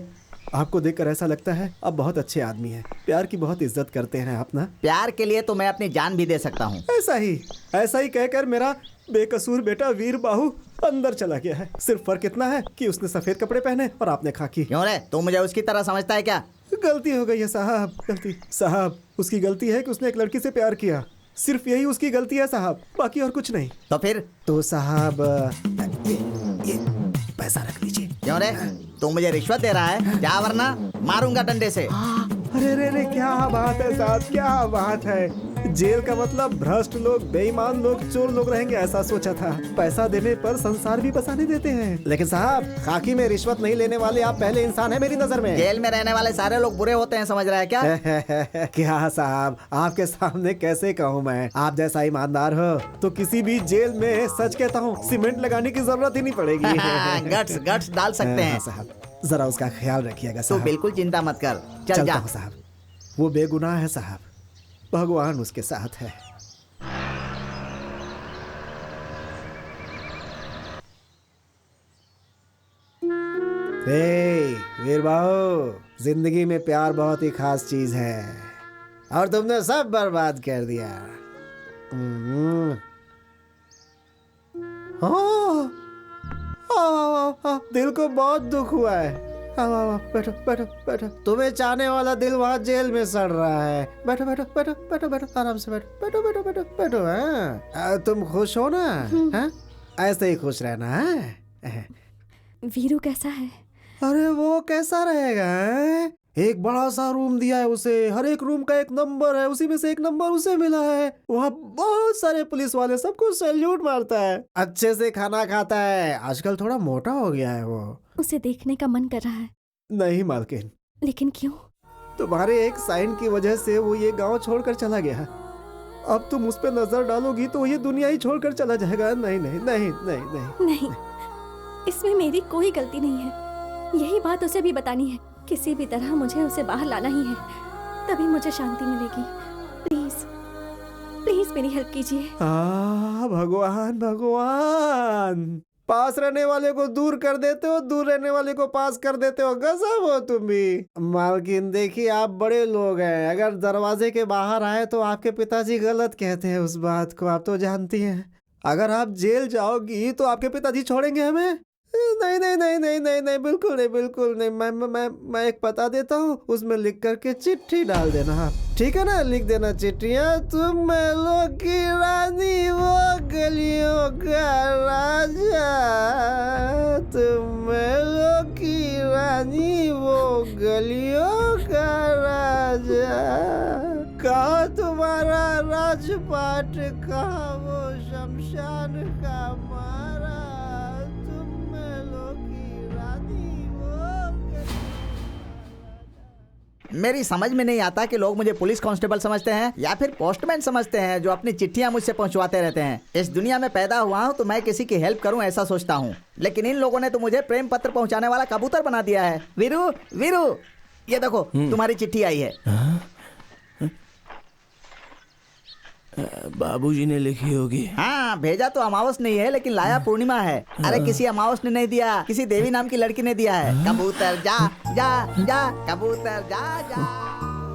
आपको देखकर ऐसा लगता है आप बहुत अच्छे आदमी हैं, प्यार की बहुत इज्जत करते हैं आप ना। प्यार के लिए तो मैं अपनी जान भी दे सकता हूँ। ऐसा ही कहकर मेरा बेकसूर बेटा वीर बाहु अंदर चला गया है। सिर्फ फर्क इतना है कि उसने सफेद कपड़े पहने और आपने खाकी। क्यों रे, तू मुझे उसकी तरह समझता है क्या? गलती हो गई है साहब, गलती। साहब उसकी गलती है कि उसने एक लड़की से प्यार किया, सिर्फ यही उसकी गलती है साहब, बाकी और कुछ नहीं। तो फिर? तो साहब ये पैसा रख लीजिए। क्यों रे, तू मुझे रिश्वत दे रहा है? जा वरना मारूंगा डंडे से। अरे रे रे, क्या बात है साहब, क्या बात है। जेल का मतलब भ्रष्ट लोग, बेईमान लोग, चोर लोग रहेंगे ऐसा सोचा था। पैसा देने पर संसार भी बसाने देते हैं। लेकिन साहब खाकी में रिश्वत नहीं लेने वाले आप पहले इंसान हैं मेरी नजर में। जेल में रहने वाले सारे लोग बुरे होते हैं, समझ रहा है क्या? क्या साहब आपके सामने कैसे कहूँ मैं, आप जैसा ईमानदार हो तो किसी भी जेल में सच कहता हूँ सीमेंट लगाने की जरूरत ही नहीं पड़ेगी। गट्स डाल सकते हैं साहब, जरा उसका ख्याल रखिएगा तू साहब। बिल्कुल चिंता मत कर, चल जा साहब। वो बेगुनाह है साहब, भगवान उसके साथ है। वीर बाबू, जिंदगी में प्यार बहुत ही खास चीज है और तुमने सब बर्बाद कर दिया। दिल को बहुत दुख हुआ है। बैठो बैठो बैठो, तुम्हें चाहने वाला दिल वहाँ जेल में सड़ रहा है। बैठो बैठो बैठो बैठो बैठो, आराम से बैठो बैठो बैठो बैठो बैठो। हाँ तुम खुश हो ना? हाँ ऐसे ही खुश रहना है। वीरू कैसा है? अरे वो कैसा रहेगा, एक बड़ा सा रूम दिया है उसे, हर एक रूम का एक नंबर है, उसी में से एक नंबर उसे मिला है। वहाँ बहुत सारे पुलिस वाले सबको सैल्यूट मारता है, अच्छे से खाना खाता है। आजकल थोड़ा मोटा हो गया है वो। उसे देखने का मन कर रहा है। नहीं मालकिन। लेकिन क्यों? तुम्हारे एक साइन की वजह से वो ये गांव छोड़कर चला गया। अब तुम उस पर नजर डालोगी तो ये दुनिया ही छोड़कर चला जाएगा। नहीं नहीं नहीं नहीं नहीं नहीं, इसमें मेरी कोई गलती नहीं है। यही बात उसे भी बतानी है। किसी भी तरह मुझे उसे बाहर लाना ही है, तभी मुझे शांति मिलेगी। प्लीज प्लीज मेरी हेल्प कीजिए। भगवान भगवान, पास रहने वाले को दूर कर देते हो, दूर रहने वाले को पास कर देते हो। गजब हो तुम भी। मालकिन देखिए आप बड़े लोग हैं, अगर दरवाजे के बाहर आए तो आपके पिताजी गलत कहते हैं। उस बात को आप तो जानती हैं। अगर आप जेल जाओगी तो आपके पिताजी छोड़ेंगे हमें? नहीं नहीं नहीं नहीं नहीं नहीं, बिल्कुल नहीं बिल्कुल नहीं। मैं एक पता देता हूँ, उसमें लिख करके चिट्ठी डाल देना आप, ठीक है ना? लिख देना चिट्ठियाँ। तुम महलों की रानी, वो गलियों का राजा। तुम महलों की रानी, वो गलियों का राजा। कहाँ तुम्हारा राजपाट, कहाँ वो शमशान का मारा। मेरी समझ में नहीं आता कि लोग मुझे पुलिस कांस्टेबल समझते हैं या फिर पोस्टमैन समझते हैं जो अपनी चिट्ठियां मुझसे पहुंचवाते रहते हैं। इस दुनिया में पैदा हुआ हूं तो मैं किसी की हेल्प करूं ऐसा सोचता हूं, लेकिन इन लोगों ने तो मुझे प्रेम पत्र पहुंचाने वाला कबूतर बना दिया है। वीरू वीरू, ये देखो तुम्हारी चिट्ठी आई है। बाबूजी ने लिखी होगी। हाँ, भेजा तो अमावस नहीं है लेकिन लाया पूर्णिमा है। अरे किसी अमावस ने नहीं दिया, किसी देवी नाम की लड़की ने दिया है। कबूतर जा जा जा, कबूतर जा जा।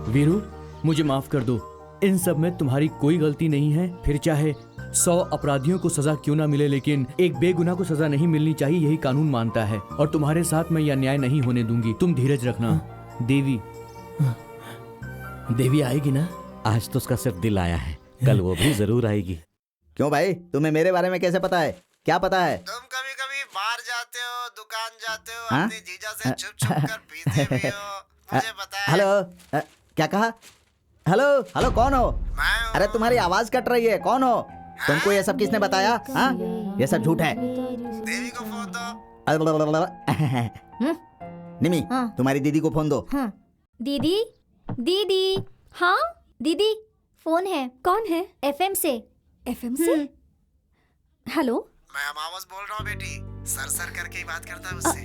वीरू मुझे माफ कर दो, इन सब में तुम्हारी कोई गलती नहीं है। फिर चाहे 100 अपराधियों को सजा क्यों ना मिले, लेकिन एक बेगुनाह को सजा नहीं मिलनी चाहिए, यही कानून मानता है। और तुम्हारे साथ मैं यह अन्याय नहीं होने दूंगी। तुम धीरज रखना। देवी देवी आएगी ना? आज तो उसका सिर्फ दिल आया है, कल वो भी जरूर आएगी। क्यों भाई, तुम्हें मेरे बारे में कैसे पता है? क्या पता है? तुम कभी कभी बाहर जाते हो, दुकान जाते हो, अपनी जीजा से छुप छुप कर पीते भी हो, मुझे पता है। हेलो, क्या कहा? हेलो हेलो, कौन हो? अरे तुम्हारी आवाज कट रही है, कौन हो? तुमको ये सब किसने बताया? हाँ, ये सब झूठ है। देवी को फोन दो। निमी, तुम्हारी दीदी को फोन दो। दीदी दीदी। हाँ दीदी, फोन है। कौन है? एफएम से। एफएम से? हेलो, मैं अमावस बोल रहा हूँ बेटी, सर सर करके ही बात करता है उससे।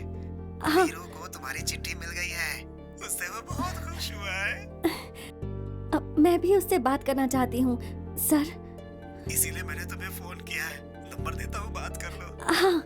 वीरू को तुम्हारी चिट्ठी मिल गई है, उससे वो बहुत खुश हुआ है। मैं भी उससे बात करना चाहती हूँ सर, इसीलिए मैंने तुम्हें फोन किया है। नंबर देता हूँ, बात कर लो। हाँ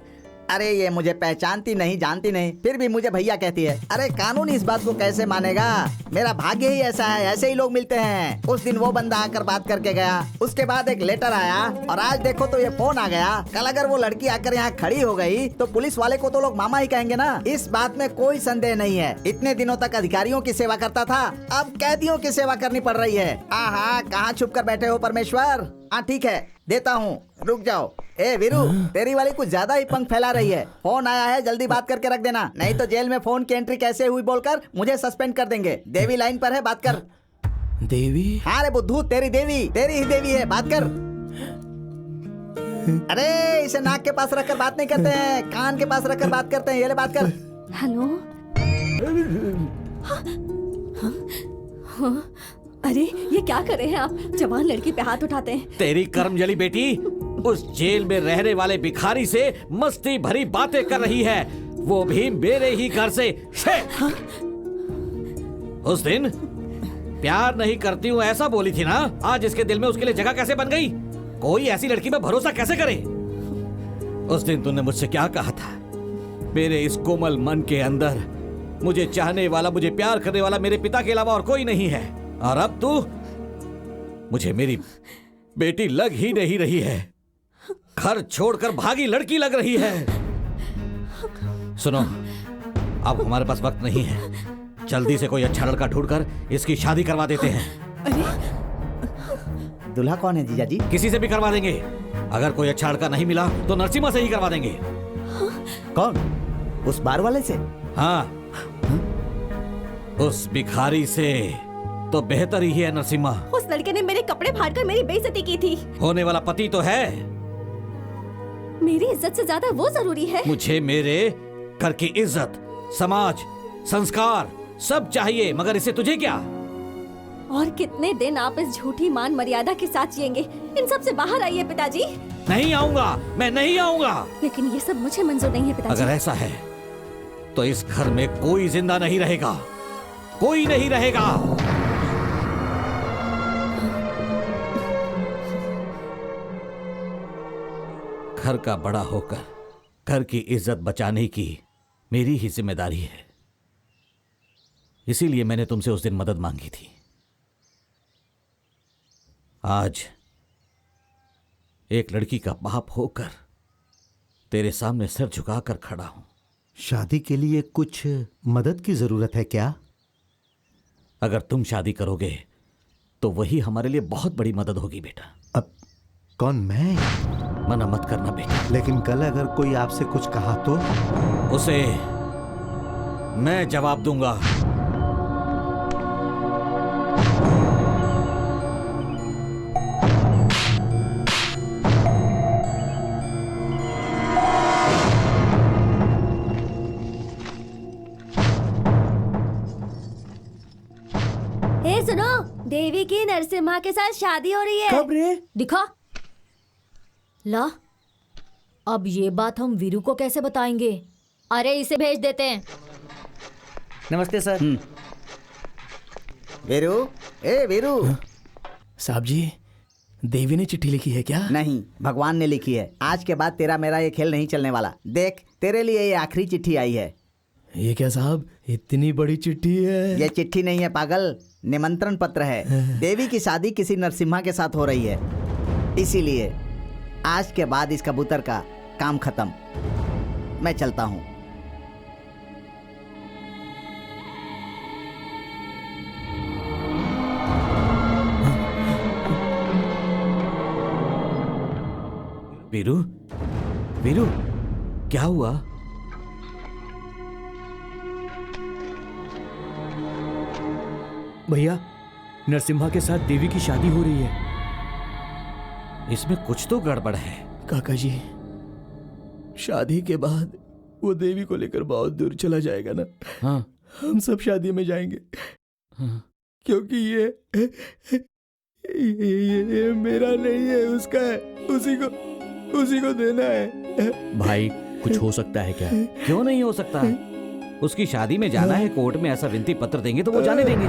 अरे ये मुझे पहचानती नहीं, जानती नहीं, फिर भी मुझे भैया कहती है। अरे कानून इस बात को कैसे मानेगा? मेरा भाग्य ही ऐसा है, ऐसे ही लोग मिलते हैं। उस दिन वो बंदा आकर बात करके गया, उसके बाद एक लेटर आया, और आज देखो तो ये फोन आ गया। कल अगर वो लड़की आकर यहाँ खड़ी हो गई तो पुलिस वाले को तो लोग मामा ही कहेंगे ना। इस बात में कोई संदेह नहीं है। इतने दिनों तक अधिकारियों की सेवा करता था, अब कैदियों की सेवा करनी पड़ रही है। आहा, कहाँ छुप कर बैठे हो परमेश्वर? हाँ ठीक है, देता हूँ, रुक जाओ। ए वीरू, तेरी वाली कुछ ज्यादा ही पंख फैला रही है। फोन आया है, जल्दी बात करके रख देना, नहीं तो जेल में फोन की एंट्री कैसे हुई बोलकर मुझे सस्पेंड कर देंगे। देवी लाइन पर है, बात कर। देवी? हाँ रे बुद्धू, तेरी देवी, तेरी ही देवी है, बात कर। अरे इसे नाक के पास रखकर बात नहीं करते हैं, कान के पास रखकर बात करते हैं। ये ले, बात कर। हेलो। अरे ये क्या कर रहे हैं आप? जवान लड़की पे हाथ उठाते हैं। तेरी कर्मजली बेटी उस जेल में रहने वाले भिखारी से मस्ती भरी बातें कर रही है, वो भी मेरे ही घर से। उस दिन प्यार नहीं करती हूँ ऐसा बोली थी ना, आज इसके दिल में उसके लिए जगह कैसे बन गई? कोई ऐसी लड़की में भरोसा कैसे करे? उस दिन तूने मुझसे क्या कहा था? मेरे इस कोमल मन के अंदर मुझे चाहने वाला, मुझे प्यार करने वाला मेरे पिता के अलावा और कोई नहीं है। और अब तू मुझे मेरी बेटी लग ही नहीं रही है, घर छोड़कर भागी लड़की लग रही है। सुनो, अब हमारे पास वक्त नहीं है, जल्दी से कोई अच्छा लड़का ढूंढकर इसकी शादी करवा देते हैं। दूल्हा कौन है जीजा जी? किसी से भी करवा देंगे। अगर कोई अच्छा लड़का नहीं मिला तो नरसिम्हा से ही करवा देंगे। कौन? उस बार वाले से? हाँ, उस भिखारी से तो बेहतर ही है नरसिम्हा। उस लड़के ने मेरे कपड़े फाड़कर मेरी बेइज्जती की थी। होने वाला पति तो है। मेरी इज्जत से ज्यादा वो जरूरी है। मुझे मेरे घर की इज्जत, समाज, संस्कार सब चाहिए, मगर इससे तुझे क्या? और कितने दिन आप इस झूठी मान मर्यादा के साथ जिएंगे? इन सब से बाहर आइए पिताजी। नहीं आऊंगा, मैं नहीं आऊंगा। लेकिन ये सब मुझे मंजूर नहीं है पिताजी। अगर ऐसा है तो इस घर में कोई जिंदा नहीं रहेगा, कोई नहीं रहेगा। घर का बड़ा होकर घर की इज्जत बचाने की मेरी ही जिम्मेदारी है। इसीलिए मैंने तुमसे उस दिन मदद मांगी थी। आज एक लड़की का बाप होकर तेरे सामने सिर झुकाकर खड़ा हूं। शादी के लिए कुछ मदद की जरूरत है क्या? अगर तुम शादी करोगे तो वही हमारे लिए बहुत बड़ी मदद होगी बेटा। अब कौन? मैं? मना मत करना बेटा। लेकिन कल अगर कोई आपसे कुछ कहा तो? उसे मैं जवाब दूंगा। ए सुनो, देवी की नरसिम्हा के साथ शादी हो रही है। कब रे? दिखा ला। अब ये बात हम वीरू को कैसे बताएंगे? अरे इसे भेज देते हैं। नमस्ते सर। वीरू, ए वीरू। साहब जी, देवी ने चिट्ठी लिखी है क्या? नहीं, भगवान ने लिखी है। आज के बाद तेरा मेरा ये खेल नहीं चलने वाला। देख, तेरे लिए ये आखिरी चिट्ठी आई है। ये क्या साहब, इतनी बड़ी चिट्ठी है? ये चिट्ठी नहीं है पागल, निमंत्रण पत्र है। देवी की शादी किसी नरसिम्हा के साथ हो रही है, इसीलिए आज के बाद इस कबूतर का काम खत्म। मैं चलता हूँ। वीरू, वीरू, क्या हुआ? भैया, नरसिम्हा के साथ देवी की शादी हो रही है। इसमें कुछ तो गड़बड़ है। काका जी, शादी के बाद वो देवी को लेकर बहुत दूर चला जाएगा ना। हाँ। हम सब शादी में जाएंगे। हाँ। क्योंकि ये मेरा नहीं है, उसका है। उसी को देना है। भाई, कुछ हो सकता है क्या? क्यों नहीं हो सकता? उसकी शादी में जाना है, कोर्ट में ऐसा विनती पत्र देंगे तो वो जाने देंगे।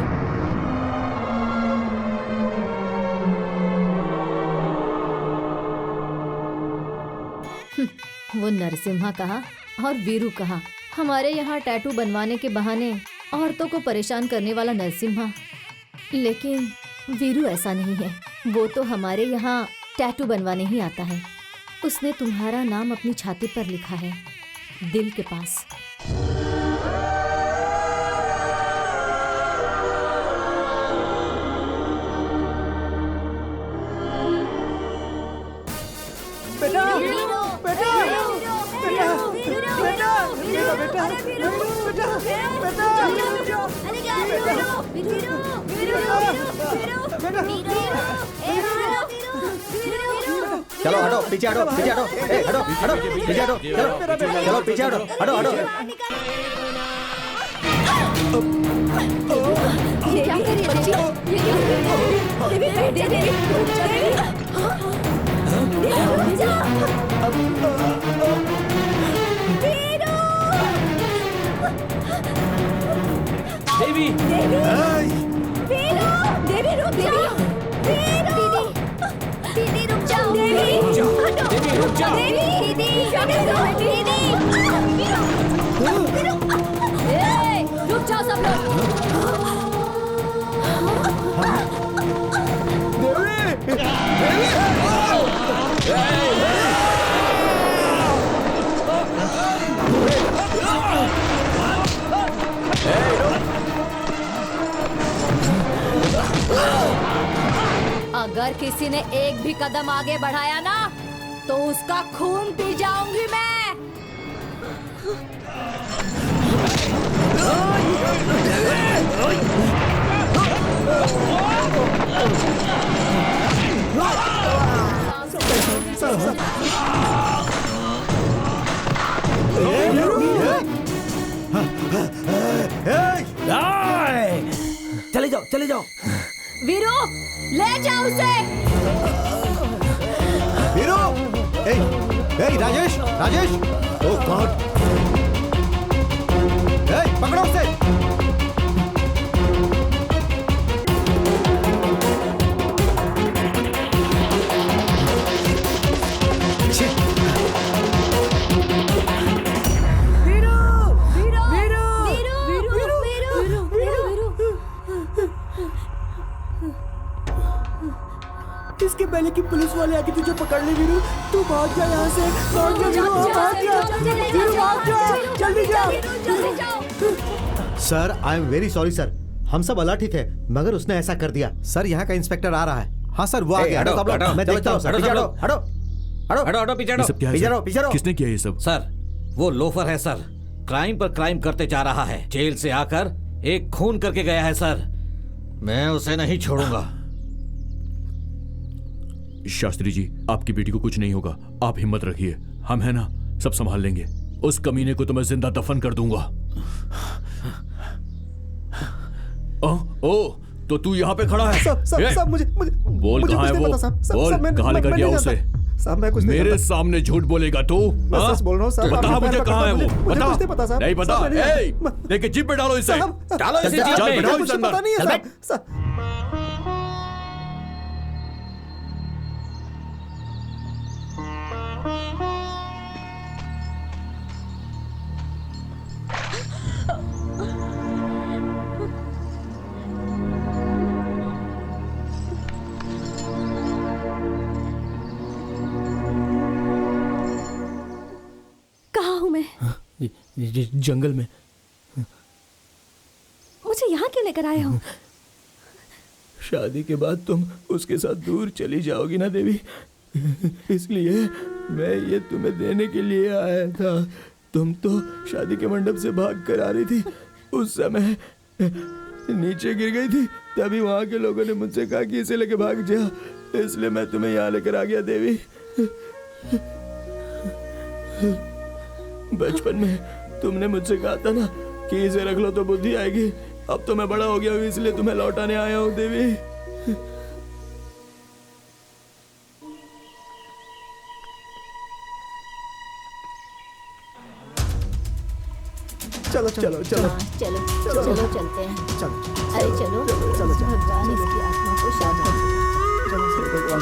वो नरसिम्हा कहा और वीरू कहा। हमारे यहाँ टैटू बनवाने के बहाने औरतों को परेशान करने वाला नरसिम्हा, लेकिन वीरू ऐसा नहीं है। वो तो हमारे यहाँ टैटू बनवाने ही आता है। उसने तुम्हारा नाम अपनी छाती पर लिखा है, दिल के पास। बेटा बेटा बेटा बेटा चलो हटो, पीछे हटो, पीछे हटो, हटो हटो, पीछे हटो, चलो पीछे हटो, हटो हटो। क्या कर रही है? देवी देवी रुक जाओ। दीदी रुक जाओ। देवी रुक जाओ। दीदी रुक जाओ सब अगर किसी ने एक भी कदम आगे बढ़ाया ना तो उसका खून पी जाऊंगी मैं। चले जाओ। वीरू ले जाओ उसे। वीरू, राजेश, राजेश, ओह गॉड, पकड़ो उसे। इसके पहले कि पुलिस वाले आके तुझे पकड़ ले वीरू, तू भाग जा यहाँ से, भाग जा वीरू, भाग जा, जल्दी जा। Sir I am very sorry sir, हम सब अलर्ट ही थे मगर उसने ऐसा कर दिया। सर यहाँ का इंस्पेक्टर आ रहा है। हाँ सर वो आ गया। मैं देखता हूँ सर। हटो पीछे हटो। सब क्या है सर? किसने किया ये सब? सर वो लोफर है सर, क्राइम पर क्राइम करते जा रहा है। जेल से आकर एक खून करके गया है सर, मैं उसे नहीं छोड़ूंगा। शास्त्री जी, आपकी बेटी को कुछ नहीं होगा, आप हिम्मत रखिए, हम है ना, सब संभाल लेंगे। उस कमीने को तो मैं जिंदा दफन कर दूंगा। ओ तो तू यहाँ पे खड़ा है? सब मुझे बोल कहाँ है वो? बोल कहाँ लेकर गया उसे? मेरे सामने झूठ बोलेगा तू? सच बोल रहा हूँ सर। बता मुझे कहाँ है वो? बता। नहीं पता? लेके जीप पे डालो इसे। डालो इसे जीप में। बैठाओ इसे अंदर। नहीं है सर। जंगल में। मुझे यहाँ क्यों लेकर आए हो? शादी के बाद तुम उसके साथ दूर चली जाओगी ना देवी, इसलिए मैं ये तुम्हें देने के लिए आया था। तुम तो शादी के मंडप से भाग कर आ रही थी, उस समय नीचे गिर गई थी, तभी वहाँ के लोगों ने मुझसे कहा कि इसे लेके भाग जा, इसलिए मैं तुम्हें यहाँ लेकर आ गया देवी। बचपन में तुमने मुझसे कहा था ना कि इसे रख लो तो बुद्धि आएगी। अब तो मैं बड़ा हो गया हूँ, इसलिए तुम्हें लौटाने आया हूँ देवी। चलो चलो चलो चलो चलते हैं। चलो अरे चलो भगवान इसकी आत्मा को शांति दे। चलो भगवान।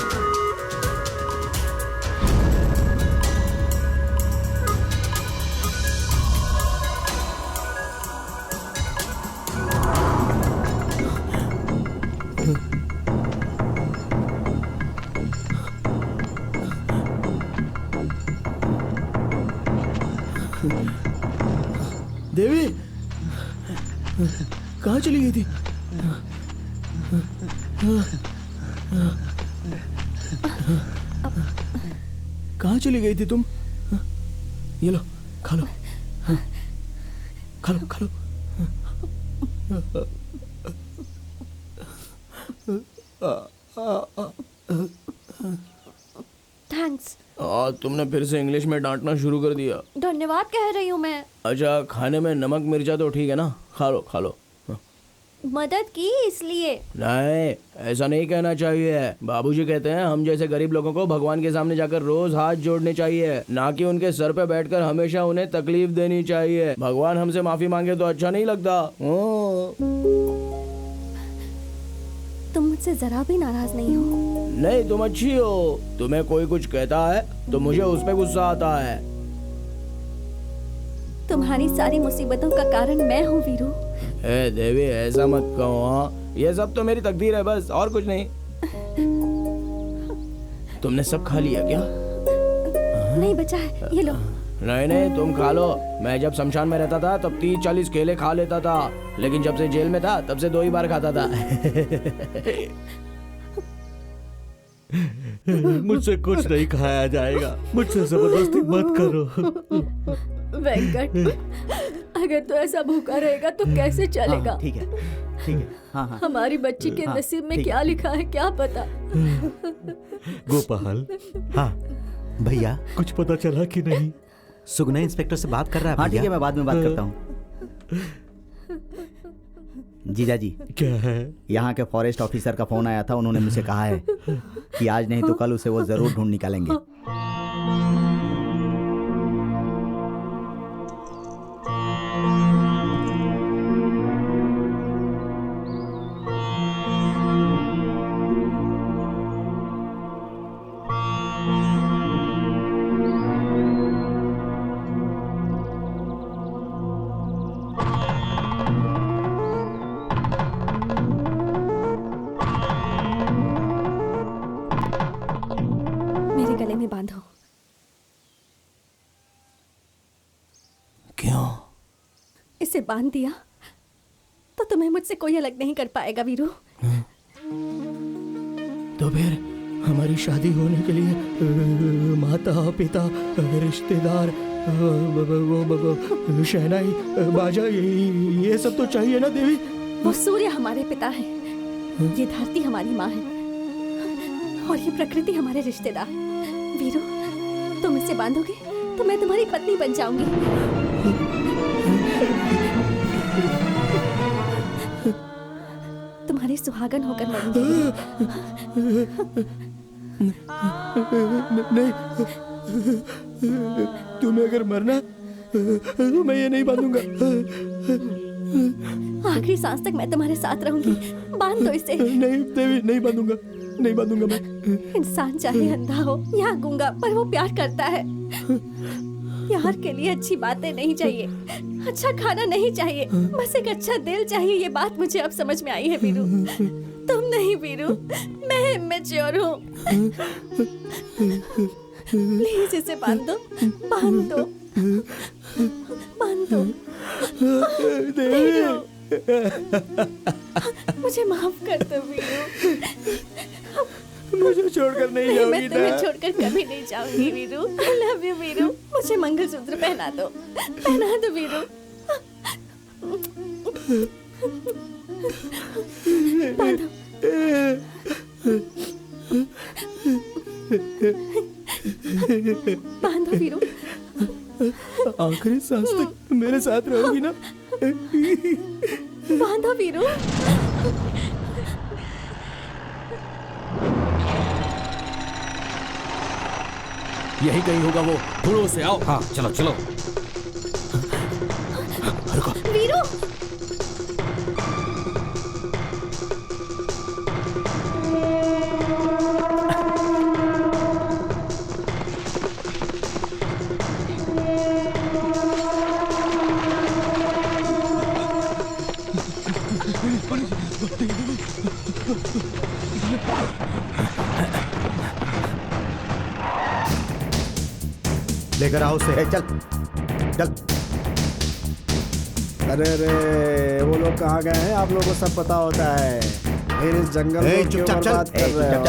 कहाँ चली गई थी? कहाँ चली गई थी तुम? ये लो, खा लो, खा लो, खा लो। थैंक्स। तुमने फिर से इंग्लिश में डांटना शुरू कर दिया। धन्यवाद कह रही हूँ मैं। अच्छा, खाने में नमक मिर्चा तो ठीक है ना? खा लो, खा लो। मदद की इसलिए। नहीं, ऐसा नहीं कहना चाहिए। बाबूजी कहते हैं हम जैसे गरीब लोगों को भगवान के सामने जाकर रोज हाथ जोड़ने चाहिए, ना कि उनके सर पे बैठकर हमेशा उन्हें तकलीफ देनी चाहिए। भगवान हमसे माफी मांगे तो अच्छा नहीं लगता। तुम मुझसे जरा भी नाराज नहीं हो? नहीं, तुम अच्छी हो। तुम्हें कोई कुछ कहता है तो मुझे उस पे गुस्सा आता है। तुम्हारी सारी मुसीबतों का कारण मैं हूँ वीरू। ए देवी, ऐसा मत कहो। हाँ, ये सब तो मेरी तकदीर है बस, और कुछ नहीं। तुमने सब खा लिया क्या? नहीं बचा है, ये लो। नहीं नहीं, तुम खा लो। मैं जब शमशान में रहता था तब 30-40 केले खा लेता था, लेकिन जब से जेल में था तब से 2 ही बार खाता था। मुझसे कुछ नहीं खाया जाएगा, मुझसे जबरदस्ती मत करो। वेंकट, अगर तू ऐसा भूखा रहेगा तो कैसे चलेगा? ठीक है, ठीक है। हाँ हाँ। हमारी बच्ची के नसीब में क्या लिखा है क्या पता। गोपाल। हाँ भैया, कुछ पता चला कि नहीं? सुगना इंस्पेक्टर से बात कर रहा है। हाँ ठीक है, मैं बाद में बात करता हूँ। जीजा जी, क्या है? यहाँ के फॉरेस्ट ऑफिसर का फोन आया था। उन्होंने मुझे कहा है कि आज नहीं तो कल उसे वो जरूर ढूंढ निकालेंगे। इसे बांध दिया तो तुम्हें मुझसे कोई अलग नहीं कर पाएगा वीरू। तो फिर हमारी शादी होने के लिए माता पिता रिश्तेदार शहनाई बाजा ये सब तो चाहिए ना देवी? वो सूर्य हमारे पिता है, ये धरती हमारी माँ है और ये प्रकृति हमारे रिश्तेदार। वीरू, तुम इसे बांधोगे तो मैं तुम्हारी पत्नी बन जाऊंगी। तुम्हारी सुहागन होकर मरूंगी। नहीं, तुम्हें अगर मरना तो मैं ये नहीं बांधूंगा। आखिरी सांस तक मैं तुम्हारे साथ रहूंगी। बांध दो इसे। नहीं देवी, नहीं बांधूंगा, नहीं बांधूंगा मैं। इंसान चाहे अंधा हो या गूंगा, पर वो प्यार करता है। प्यार के लिए अच्छी बातें नहीं चाहिए, अच्छा खाना नहीं चाहिए, बस एक अच्छा दिल चाहिए। ये बात मुझे अब समझ में आई है वीरू। तुम नहीं वीरू, मैं इमेच्योर हूँ। प्लीज इसे बांध दो, बांध दो, बांध दो। मुझे माफ कर दो वीरू। मुझे छोड़कर नहीं जाऊंगी। मैं तुम्हें छोड़कर कभी नहीं जाऊंगी Veeru. I love you Veeru. मुझे मंगलसूत्र पहना दो, पहना दो वीरू। बांधो। बांधो वीरू। आखिरी सांस तक मेरे साथ रहोगी ना? बांधो वीरू। यही कहीं होगा वो, ढूंढो उसे। आओ। हाँ चलो चलो। वीरू, लेकर आओ उसे। चल चल। अरे रे, वो लोग कहाँ गए हैं? आप लोगों को सब पता होता है। फिर इस जंगल ए, को क्यों चुपचाप चल। बर्बाद कर रहे हो?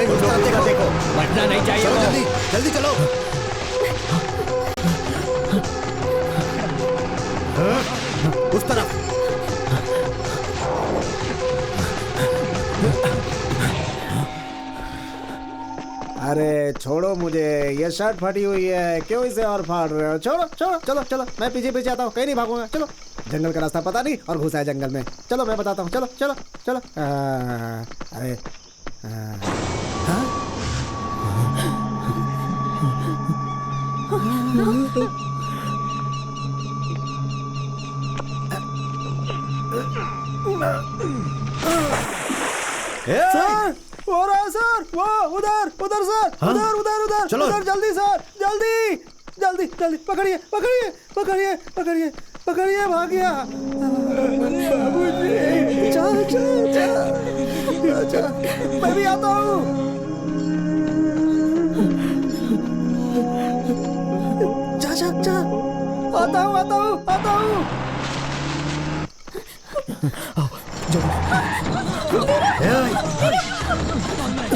उस तरफ देखो। बढ़ना नहीं चाहिए। चलो जल्दी जल्दी चलो। उस तरफ। अरे छोड़ो मुझे, ये शर्ट फटी हुई है, क्यों इसे और फाड़ रहे हो? छोड़ो छोड़ो, चलो चलो, मैं पीछे पीछे आता हूँ, कहीं नहीं भागूंगा। चलो, जंगल का रास्ता पता नहीं और घुसा है जंगल में। चलो मैं बताता हूँ, चलो चलो चलो। अरे हाँ? सर, हो रहा है सर, वो उधर उधर सर, उधर उधर उधर चलो। उधर, जल्दी सर, जल्दी जल्दी जल्दी, पकड़िए पकड़िए पकड़िए पकड़िए पकड़िए, भाग गया। बाबूजी, चल चल चल, मैं भी आता हूँ। जा जा जा, आता हूँ आता हूँ आता हूँ।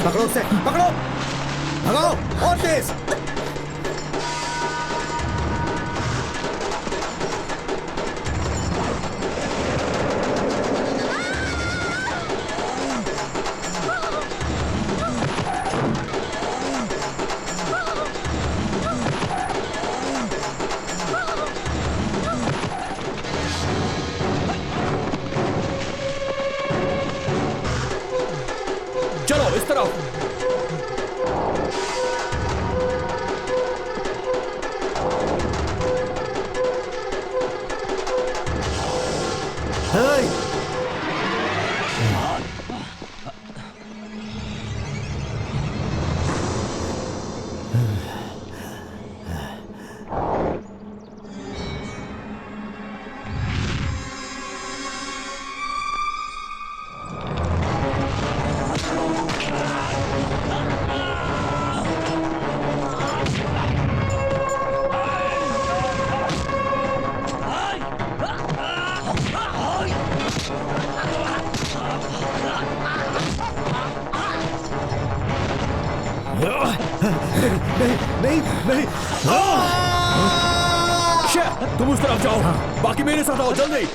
पकड़ो उसे, पकड़ो, भगाओ और तेज। चलो इस तरफ। नहीं नहीं, तुम उस तरफ जाओ, बाकी मेरे साथ आओ, जल्दी।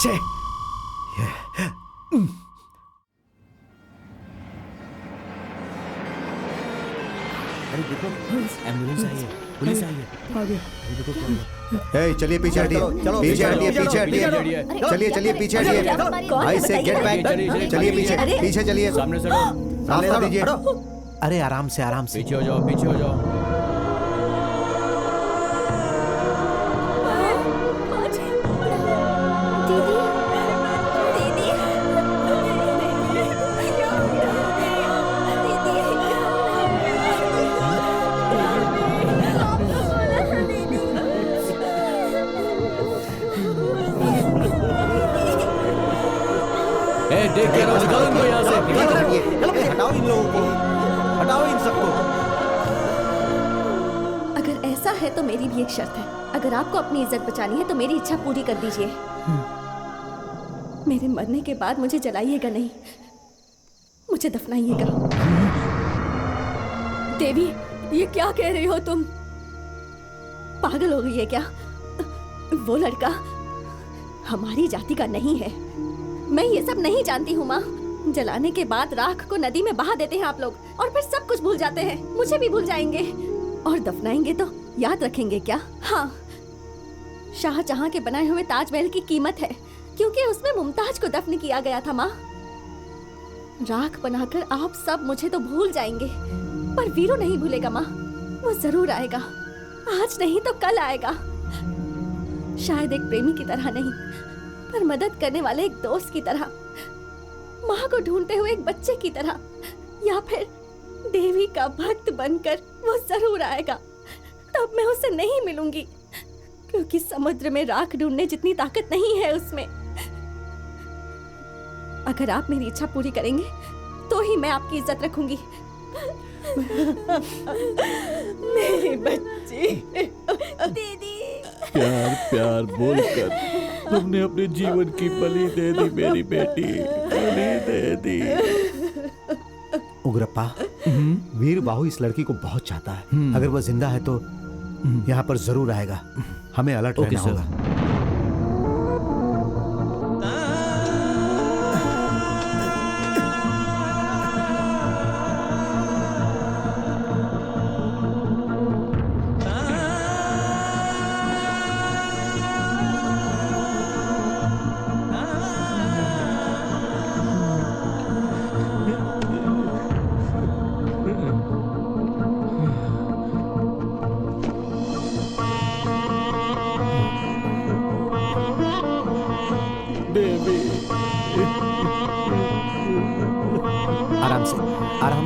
छे अरे देखो एम्बुलेंस आई है, पुलिस आई है। चलिए पीछे हटिए, पीछे हटिए, पीछे हटिए, चलिए चलिए पीछे हटिए, आई से गेट बैक, चलिए पीछे पीछे चलिए, सामने से रास्ता दीजिए। अरे आराम से आराम से, पीछे हो जाओ, पीछे हो जाओ। देख के निकालो इनको यहाँ से, हटाओ इन लोगों को, हटाओ इन सबको। अगर ऐसा है तो मेरी भी एक शर्त है। अगर आपको अपनी इज्जत बचानी है तो मेरी इच्छा पूरी कर दीजिए। मेरे मरने के बाद मुझे जलाइएगा नहीं, मुझे दफनाइएगा। देवी, ये क्या कह रही हो तुम? पागल हो गई है क्या? वो लड़का हमारी जाति का नहीं है। मैं ये सब नहीं जानती हूँ माँ। जलाने के बाद राख को नदी में बहा देते हैं आप लोग और फिर सब कुछ भूल जाते हैं। मुझे भी भूल जाएंगे और दफनाएंगे तो याद रखेंगे क्या? हाँ, शाहजहां के बनाए हुए ताजमहल की कीमत है क्योंकि उसमें मुमताज को दफन किया गया था माँ। राख बनाकर आप सब मुझे तो भूल जाएंगे पर वीरू नहीं भूलेगा माँ। वो जरूर आएगा, आज नहीं तो कल आएगा। शायद एक प्रेमी की तरह नहीं पर मदद करने वाले एक दोस्त की तरह, माँ को ढूंढते हुए एक बच्चे की तरह, या फिर देवी का भक्त बनकर वो जरूर आएगा। तब मैं उससे नहीं मिलूंगी क्योंकि समुद्र में राख ढूंढने जितनी ताकत नहीं है उसमें। अगर आप मेरी इच्छा पूरी करेंगे तो ही मैं आपकी इज्जत रखूंगी। मेरी बच्ची दीदी। प्यार प्यार बोलकर तुमने अपने जीवन की बलि दे दी मेरी बेटी, बलि दे दी। उग्रप्पा, वीर बाहु इस लड़की को बहुत चाहता है। अगर वह जिंदा है तो यहाँ पर जरूर आएगा। हमें अलर्ट रहना होगा।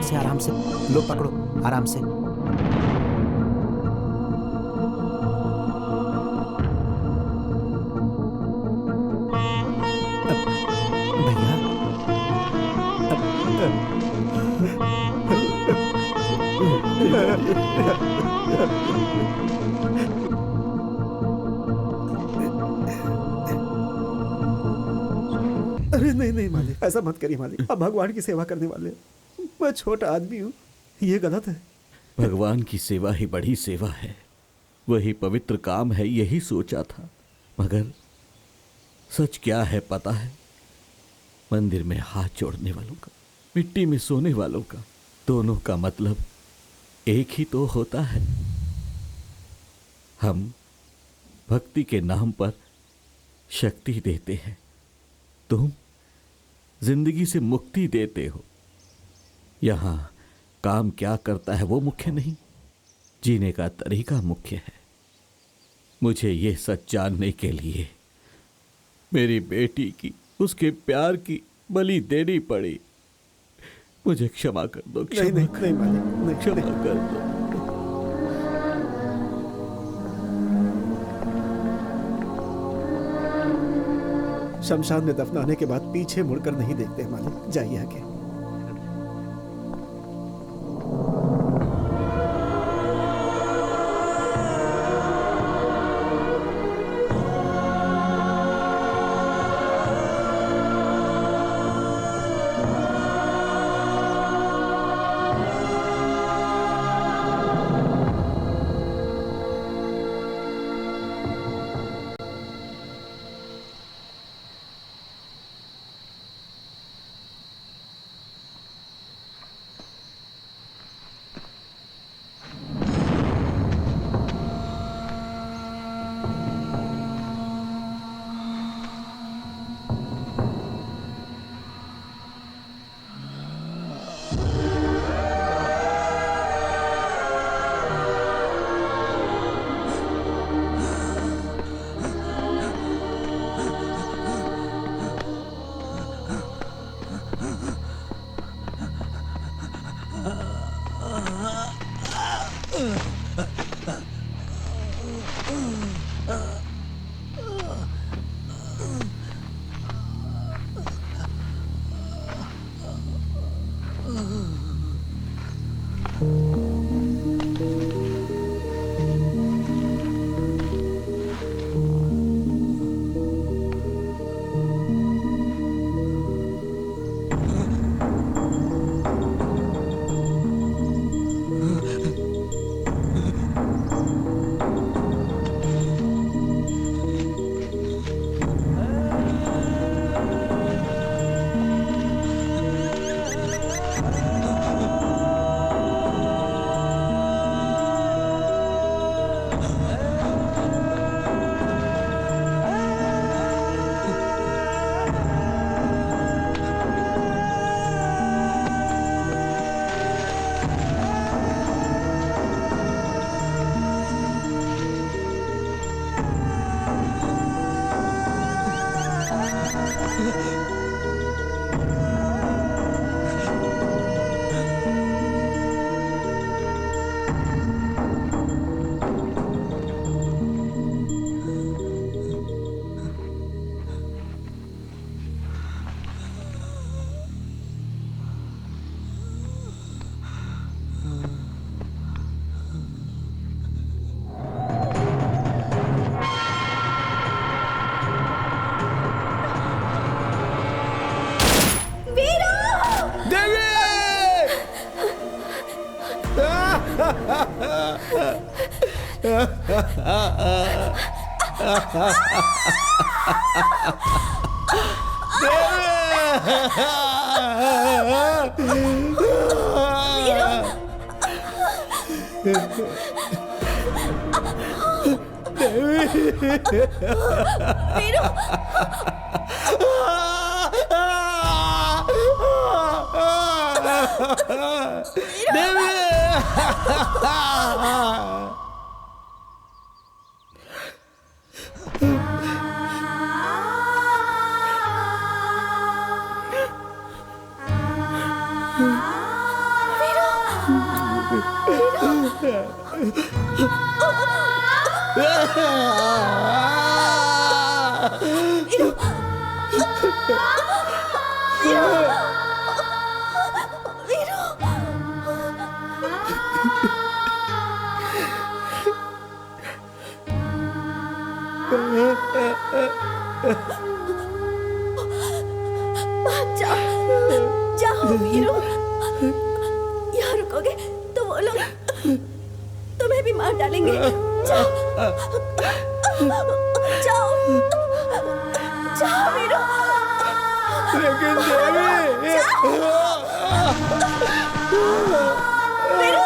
आराम से लो, पकड़ो आराम से। अरे नहीं नहीं मालिक, ऐसा मत करिए मालिक। अब भगवान की सेवा करने वाले, मैं छोटा आदमी हूँ, ये गलत है। भगवान की सेवा ही बड़ी सेवा है, वही पवित्र काम है, यही सोचा था। मगर सच क्या है पता है? मंदिर में हाथ जोड़ने वालों का, मिट्टी में सोने वालों का, दोनों का मतलब एक ही तो होता है। हम भक्ति के नाम पर शक्ति देते हैं, तुम जिंदगी से मुक्ति देते हो। यहां काम क्या करता है वो मुख्य नहीं, जीने का तरीका मुख्य है। मुझे ये सच जानने के लिए मेरी बेटी की, उसके प्यार की बलि देनी पड़ी। मुझे क्षमा कर दो, क्षमा कर दो। शमशान में दफनाने के बाद पीछे मुड़कर नहीं देखते मालिक। जाइए आगे। भाग जाओ, जाओ वीरू। यहाँ रुकोगे तो वो लोग तुम्हें भी मार डालेंगे। जाओ, जाओ, जाओ वीरू। लेकिन देवी, वीरू, वीरू।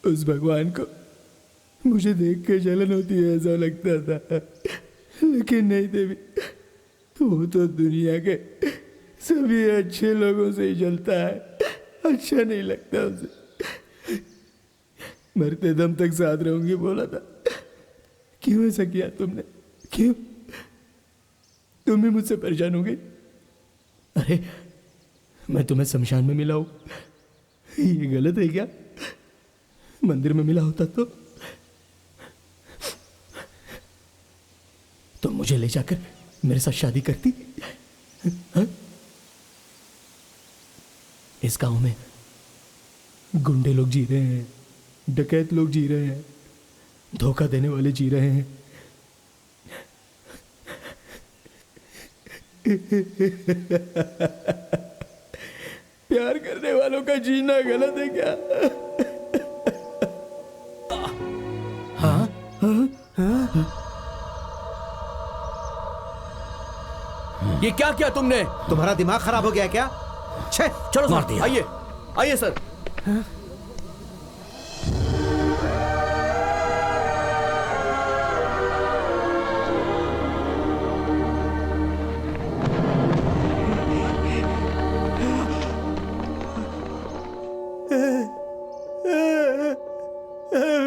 उस भगवान को मुझे देख के जलन होती है ऐसा लगता था, लेकिन नहीं देवी, वो तो दुनिया के सभी अच्छे लोगों से ही जलता है, अच्छा नहीं लगता उसे। मरते दम तक साथ रहूंगी बोला था, क्यों ऐसा किया तुमने? क्यों? तुम भी मुझसे परेशान हो गई? अरे मैं तुम्हें शमशान में मिला हूं, ये गलत है क्या? मंदिर में मिला होता तो तुम मुझे ले जाकर मेरे साथ शादी करती? हा? इस गांव में गुंडे लोग जी रहे हैं, डकैत लोग जी रहे हैं, धोखा देने वाले जी रहे हैं। प्यार करने वालों का जीना गलत है क्या? ये क्या किया तुमने? तुम्हारा दिमाग खराब हो गया है क्या? छे, चलो मार सर, दिया। आइए आइए सर।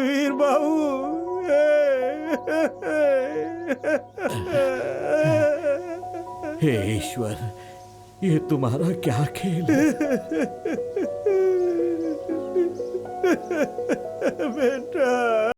वीर बाबू, हे ईश्वर, ये तुम्हारा क्या खेल है? बेटा।